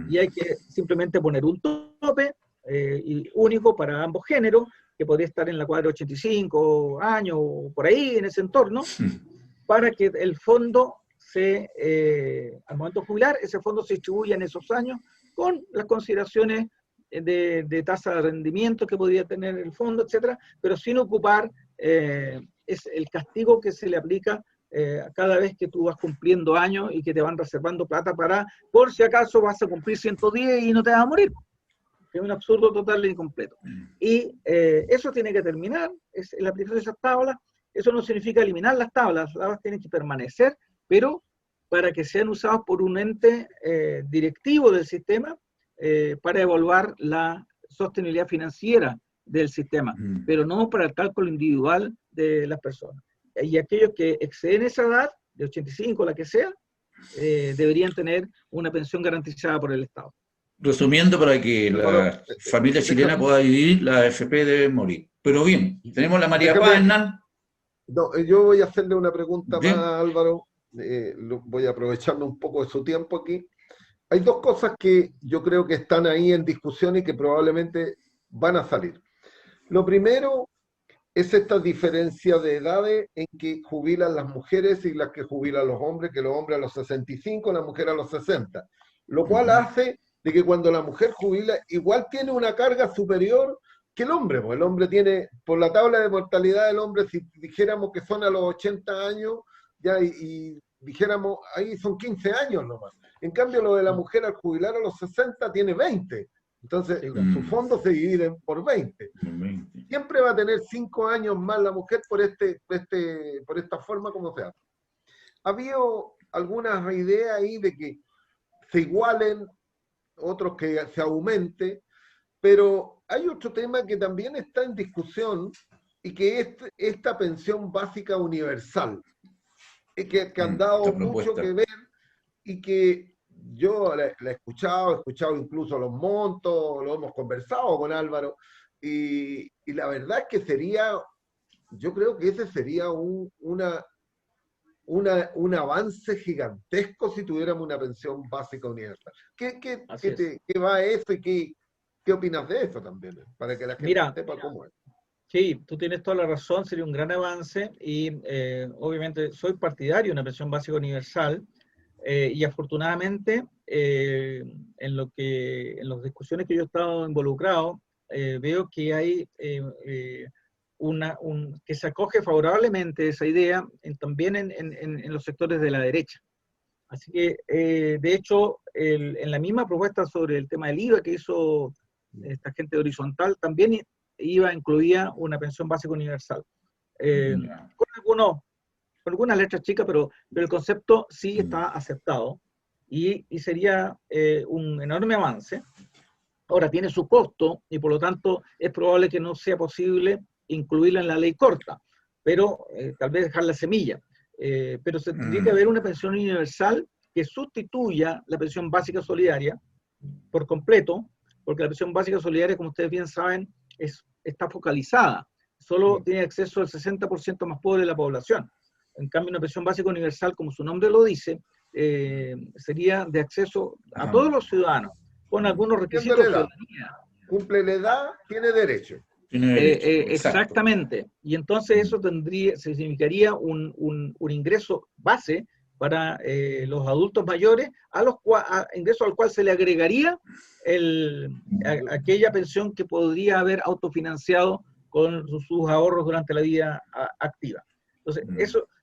Y hay que simplemente poner un tope único para ambos géneros, que podría estar en la cuadra 85 años o por ahí, en ese entorno, para que el fondo al momento de jubilar, ese fondo se distribuya en esos años con las consideraciones de tasa de rendimiento que podría tener el fondo, etcétera, pero sin ocupar es el castigo que se le aplica cada vez que tú vas cumpliendo años y que te van reservando plata por si acaso vas a cumplir 110 y no te vas a morir. Es un absurdo total e incompleto. Y eso tiene que terminar, es la aplicación de esas tablas. Eso no significa eliminar las tablas tienen que permanecer, pero para que sean usados por un ente directivo del sistema para evaluar la sostenibilidad financiera del sistema, pero no para el cálculo individual de las personas. Y aquellos que exceden esa edad, de 85, la que sea, deberían tener una pensión garantizada por el Estado. Resumiendo, para que la familia chilena pueda vivir, la AFP debe morir. Pero bien, tenemos la María Paz, Hernán. No, yo voy a hacerle una pregunta más, Álvaro. Voy a aprovecharme un poco de su tiempo aquí. Hay dos cosas que yo creo que están ahí en discusión y que probablemente van a salir. Lo primero es esta diferencia de edades en que jubilan las mujeres y las que jubilan los hombres, que los hombres a los 65, las mujeres a los 60. Lo cual hace de que cuando la mujer jubila, igual tiene una carga superior que el hombre. Pues el hombre tiene, por la tabla de mortalidad del hombre, si dijéramos que son a los 80 años, ya y dijéramos, ahí son 15 años nomás. En cambio, lo de la mujer al jubilar a los 60 tiene 20. Entonces, sus fondos se dividen por 20. Siempre va a tener 5 años más la mujer por esta forma como se hace. Había algunas ideas ahí de que se igualen, otros que se aumente, pero hay otro tema que también está en discusión y que es esta pensión básica universal, que han dado mucho que ver y que yo la he escuchado incluso los montos, lo hemos conversado con Álvaro, y la verdad es que yo creo que ese sería un avance gigantesco si tuviéramos una pensión básica universal. ¿Qué va a eso y qué opinas de eso también? Para que la gente sepa cómo es. Sí, tú tienes toda la razón, sería un gran avance y obviamente soy partidario de una pensión básica universal y afortunadamente en las discusiones que yo he estado involucrado veo que hay que se acoge favorablemente esa idea también en los sectores de la derecha. Así que, de hecho, en la misma propuesta sobre el tema del IVA que hizo esta gente de Horizontal, también incluía una pensión básica universal. Con algunas letras chicas, pero el concepto sí está aceptado y sería un enorme avance. Ahora, tiene su costo y por lo tanto es probable que no sea posible incluirla en la ley corta, pero tal vez dejar la semilla. Pero se tendría que haber una pensión universal que sustituya la pensión básica solidaria por completo, porque la pensión básica solidaria, como ustedes bien saben, está focalizada. Solo tiene acceso al 60% más pobre de la población. En cambio, una pensión básica universal, como su nombre lo dice, sería de acceso a todos los ciudadanos, con algunos requisitos de ciudadanía. Cumple la edad, tiene derecho. Tiene derecho, exactamente. Y entonces eso significaría un ingreso base para los adultos mayores, ingreso al cual se le agregaría aquella pensión que podría haber autofinanciado con sus ahorros durante la vida activa. Entonces,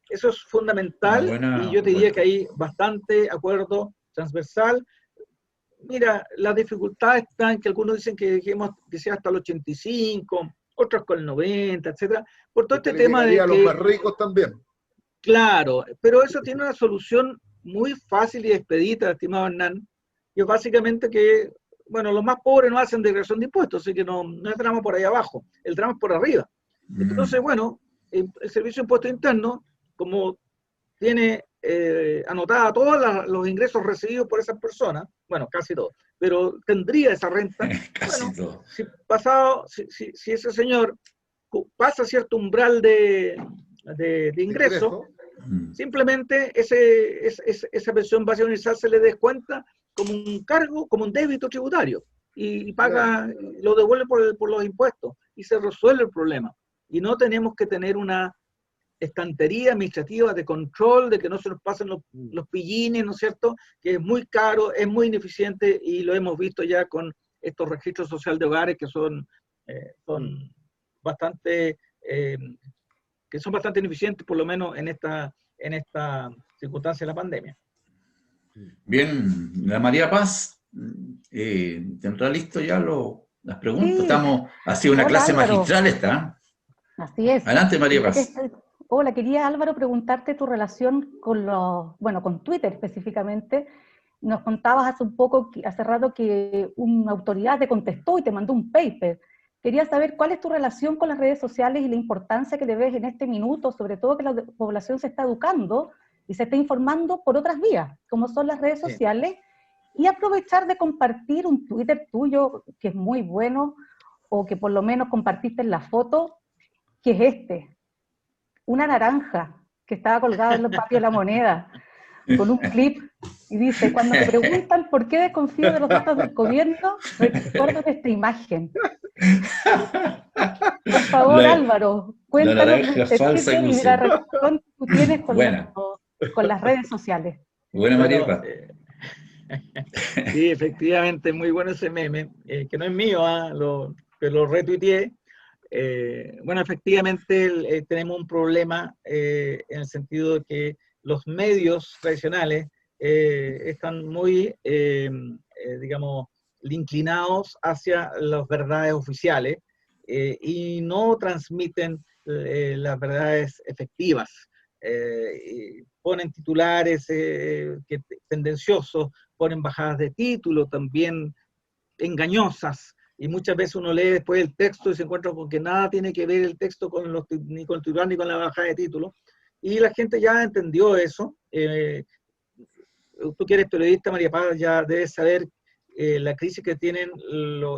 eso es fundamental y yo te diría que hay bastante acuerdo transversal. Mira, las dificultades están que algunos dicen que sea hasta el 85, otros con el 90, etcétera, por todo este tema de que... a los más ricos también. Claro, pero eso tiene una solución muy fácil y expedita, estimado Hernán, y es básicamente que, bueno, los más pobres no hacen declaración de impuestos, así que no es drama por ahí abajo, el drama es por arriba. Entonces, bueno, el Servicio de Impuestos Internos, como tiene anotada todos los ingresos recibidos por esas personas, bueno, casi todos, pero tendría esa renta, bueno, todo. Si ese señor pasa cierto umbral de ingreso, simplemente esa pensión básica universal se le descuenta como un cargo, como un débito tributario, y paga, lo devuelve por los impuestos, y se resuelve el problema. Y no tenemos que tener una estantería administrativa de control, de que no se nos pasen los pillines, ¿no es cierto?, que es muy caro, es muy ineficiente, y lo hemos visto ya con estos registros sociales de hogares que son bastante ineficientes, por lo menos en esta circunstancia de la pandemia. Bien, la María Paz, ¿tendrá listo ya las preguntas? Sí. Ha sido una clase Álvaro. Magistral esta. Así es. Adelante, María Paz. Hola, quería, Álvaro, preguntarte tu relación con Twitter específicamente. Nos contabas hace rato que una autoridad te contestó y te mandó un paper. Quería saber cuál es tu relación con las redes sociales y la importancia que le ves en este minuto, sobre todo que la población se está educando y se está informando por otras vías, como son las redes sociales, y aprovechar de compartir un Twitter tuyo que es muy bueno, o que por lo menos compartiste en la foto, que es una naranja que estaba colgada en los patios de la Moneda, con un clip, y dice: cuando me preguntan por qué desconfío de los datos del gobierno, recuerdo esta imagen. Por favor, Álvaro, cuéntanos de Twitter y de la relación que tú tienes con las redes sociales. Buena, María Paz. Sí, efectivamente, muy bueno ese meme, que no es mío, pero lo retuiteé. Bueno, efectivamente tenemos un problema en el sentido de que los medios tradicionales están muy, digamos, inclinados hacia las verdades oficiales y no transmiten las verdades efectivas. Ponen titulares tendenciosos, ponen bajadas de título también engañosas, y muchas veces uno lee después el texto y se encuentra con que nada tiene que ver el texto ni con el titular ni con la bajada de título, y la gente ya entendió eso. Tú que eres periodista, María Paz, ya debes saber la crisis que tienen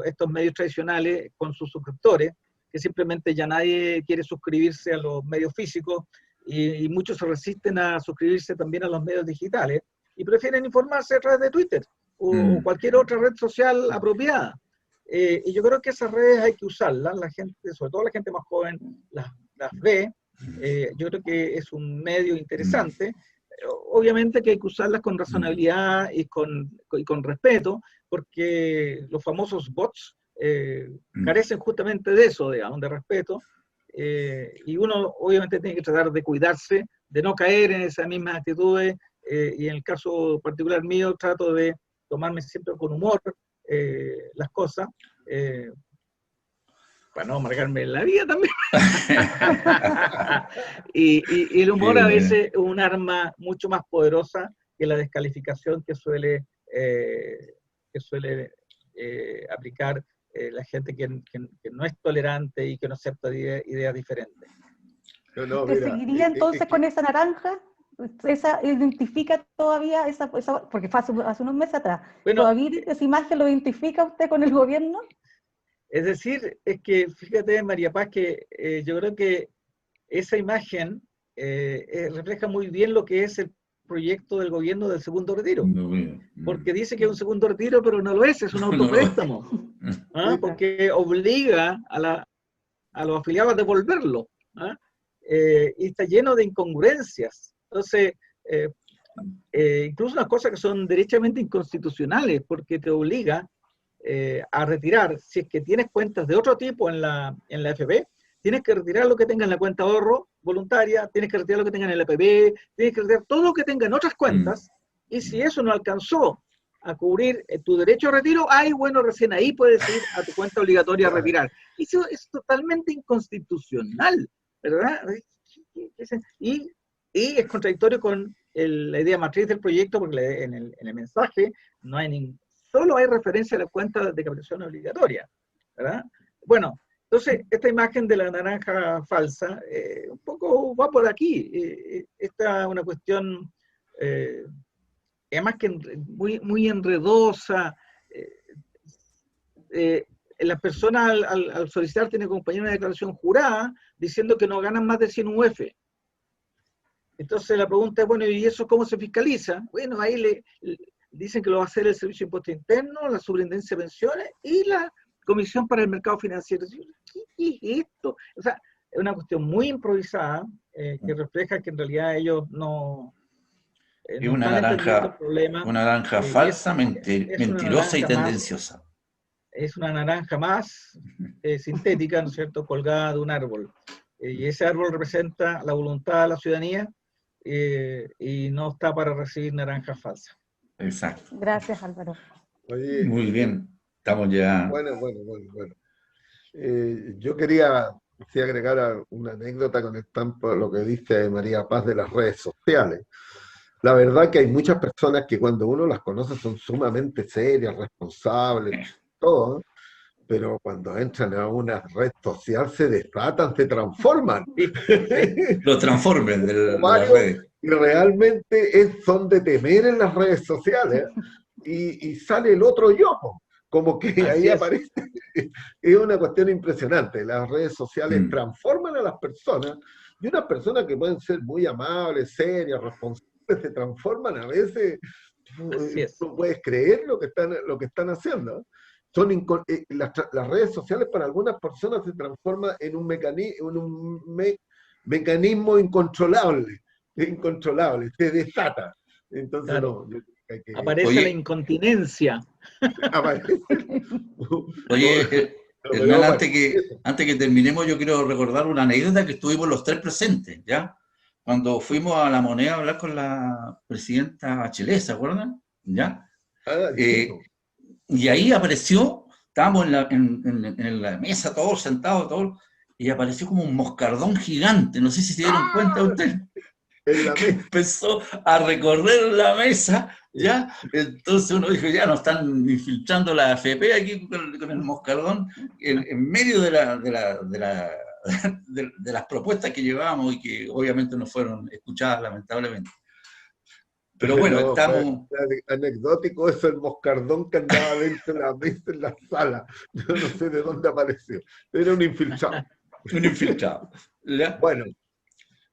estos medios tradicionales con sus suscriptores, que simplemente ya nadie quiere suscribirse a los medios físicos, y muchos se resisten a suscribirse también a los medios digitales, y prefieren informarse a través de Twitter o cualquier otra red social apropiada. Y yo creo que esas redes hay que usarlas, la gente, sobre todo la gente más joven, las ve. Yo creo que es un medio interesante. Obviamente que hay que usarlas con razonabilidad y con respeto, porque los famosos bots carecen justamente de eso, digamos, de respeto. Y uno obviamente tiene que tratar de cuidarse, de no caer en esas mismas actitudes, y en el caso particular mío trato de tomarme siempre con humor las cosas, para no amargarme la vida también. y el humor a veces es un arma mucho más poderosa que la descalificación que suele aplicar la gente que no es tolerante y que no acepta ideas diferentes. ¿Te seguiría entonces con esa naranja? ¿Esa identifica todavía porque fue hace unos meses atrás? Bueno, ¿todavía esa imagen lo identifica usted con el gobierno? Es decir, es que fíjate, María Paz, que yo creo que esa imagen refleja muy bien lo que es el proyecto del gobierno del segundo retiro. Porque dice que es un segundo retiro, pero no lo es un autopréstamo. Porque obliga a a los afiliados a devolverlo, ¿ah? Y está lleno de incongruencias. Entonces, incluso unas cosas que son derechamente inconstitucionales, porque te obliga a retirar, si es que tienes cuentas de otro tipo en la FP, tienes que retirar lo que tenga en la cuenta de ahorro voluntaria, tienes que retirar lo que tenga en el APB, tienes que retirar todo lo que tenga en otras cuentas, y si eso no alcanzó a cubrir tu derecho a retiro, bueno, recién ahí puedes ir a tu cuenta obligatoria a retirar. Eso es totalmente inconstitucional, ¿verdad? Y es contradictorio con la idea matriz del proyecto, porque en el mensaje no hay solo hay referencia a la cuenta de captación obligatoria, ¿verdad? Bueno, entonces, esta imagen de la naranja falsa, un poco va por aquí. Esta es una cuestión, además que muy, muy enredosa. La persona al solicitar tiene que acompañar una declaración jurada diciendo que no ganan más de 100 UF. Entonces la pregunta es, bueno, ¿y eso cómo se fiscaliza? Bueno, ahí le dicen que lo va a hacer el Servicio de Impuesto Interno, la Superintendencia de Pensiones y la Comisión para el Mercado Financiero. ¿Qué es esto? O sea, es una cuestión muy improvisada que refleja que en realidad ellos no están entendiendo el problema. Una naranja falsa, mentirosa y tendenciosa. Es una naranja más sintética, ¿no es cierto?, colgada de un árbol. Y ese árbol representa la voluntad de la ciudadanía y no está para recibir naranjas falsas. Exacto. Gracias, Álvaro. Oye, muy bien, estamos ya... Bueno. Yo quería agregar una anécdota con lo que dice María Paz de las redes sociales. La verdad que hay muchas personas que cuando uno las conoce son sumamente serias, responsables, todo, pero cuando entran a una red social se desatan, se transforman. Los transformen de las redes. Y realmente son de temer en las redes sociales y sale el otro yo, como que así ahí aparece. Es una cuestión impresionante. Las redes sociales transforman a las personas y unas personas que pueden ser muy amables, serias, responsables, se transforman a veces. No puedes creer lo que están haciendo. Las redes sociales para algunas personas se transforman en un mecanismo incontrolable, se desata. Entonces, claro. Hay que... Aparece la incontinencia. Aparece. Oye, Hernán, antes que terminemos, yo quiero recordar una anécdota que estuvimos los tres presentes, ¿ya? Cuando fuimos a La Moneda a hablar con la presidenta Bachelet, ¿se acuerdan? ¿Ya? Y ahí apareció, estábamos en la mesa todos sentados, todos, y apareció como un moscardón gigante, no sé si se dieron cuenta ustedes. Que empezó a recorrer la mesa, ¿ya? Entonces uno dijo, ya nos están infiltrando la AFP aquí con el moscardón, en medio de las propuestas que llevábamos y que obviamente no fueron escuchadas, lamentablemente. Pero bueno, estamos... Anecdótico eso, el moscardón que andaba dentro de la mesa en la sala. Yo no sé de dónde apareció. Era un infiltrado. Un infiltrado. ¿Ya? Bueno.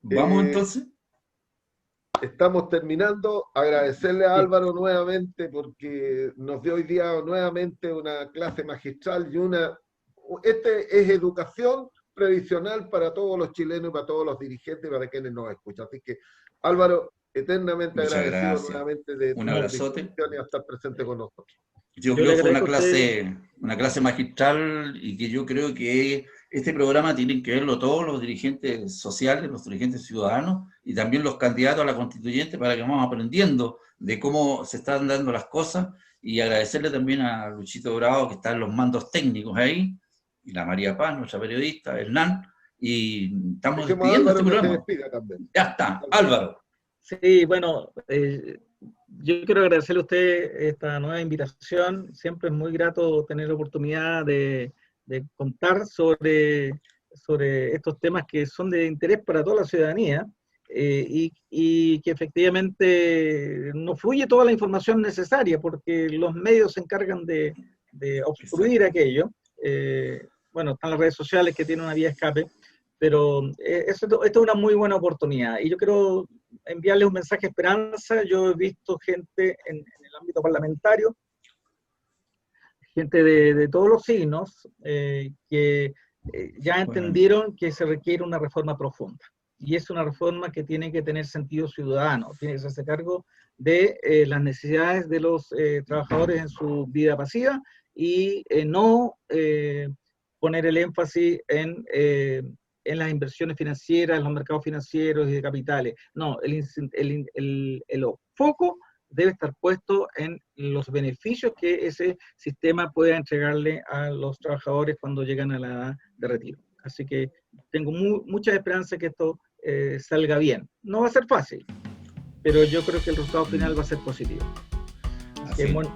¿Vamos entonces? Estamos terminando. Agradecerle a Álvaro nuevamente porque nos dio hoy día nuevamente una clase magistral y Este es educación previsional para todos los chilenos y para todos los dirigentes y para quienes nos escuchan. Así que, Álvaro, eternamente muchas agradecido gracias. Nuevamente de un abrazote y a estar presente con nosotros. Yo creo que fue una clase magistral y que yo creo que este programa tienen que verlo todos los dirigentes sociales, los dirigentes ciudadanos y también los candidatos a la constituyente para que vamos aprendiendo de cómo se están dando las cosas y agradecerle también a Luchito Bravo que está en los mandos técnicos ahí y la María Paz, nuestra periodista, Hernán, y estamos despidiendo este programa. Ya está, Álvaro. Sí, bueno, yo quiero agradecerle a usted esta nueva invitación. Siempre es muy grato tener la oportunidad de contar sobre estos temas que son de interés para toda la ciudadanía y que efectivamente no fluye toda la información necesaria porque los medios se encargan de obstruir aquello. Bueno, están las redes sociales que tienen una vía de escape, pero esto es una muy buena oportunidad y yo quiero enviarles un mensaje de esperanza. Yo he visto gente en el ámbito parlamentario, gente de todos los signos, que ya entendieron que se requiere una reforma profunda. Y es una reforma que tiene que tener sentido ciudadano, tiene que hacerse cargo de las necesidades de los trabajadores en su vida pasiva y no poner el énfasis en las inversiones financieras, en los mercados financieros y de capitales. No, el foco debe estar puesto en los beneficios que ese sistema pueda entregarle a los trabajadores cuando llegan a la edad de retiro. Así que tengo mucha esperanza que esto salga bien. No va a ser fácil, pero yo creo que el resultado final va a ser positivo.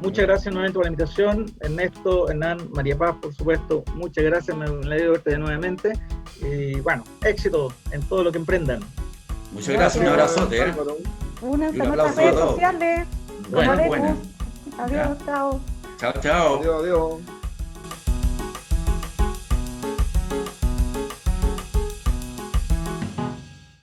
Muchas gracias nuevamente por la invitación, Ernesto, Hernán, María Paz, por supuesto, muchas gracias, me alegro verte de nuevamente, y bueno, éxito en todo lo que emprendan. Muchas gracias, un abrazote. Únanse a nuestras redes sociales. Bueno. Adiós, chao. Chao, chao. Adiós, adiós.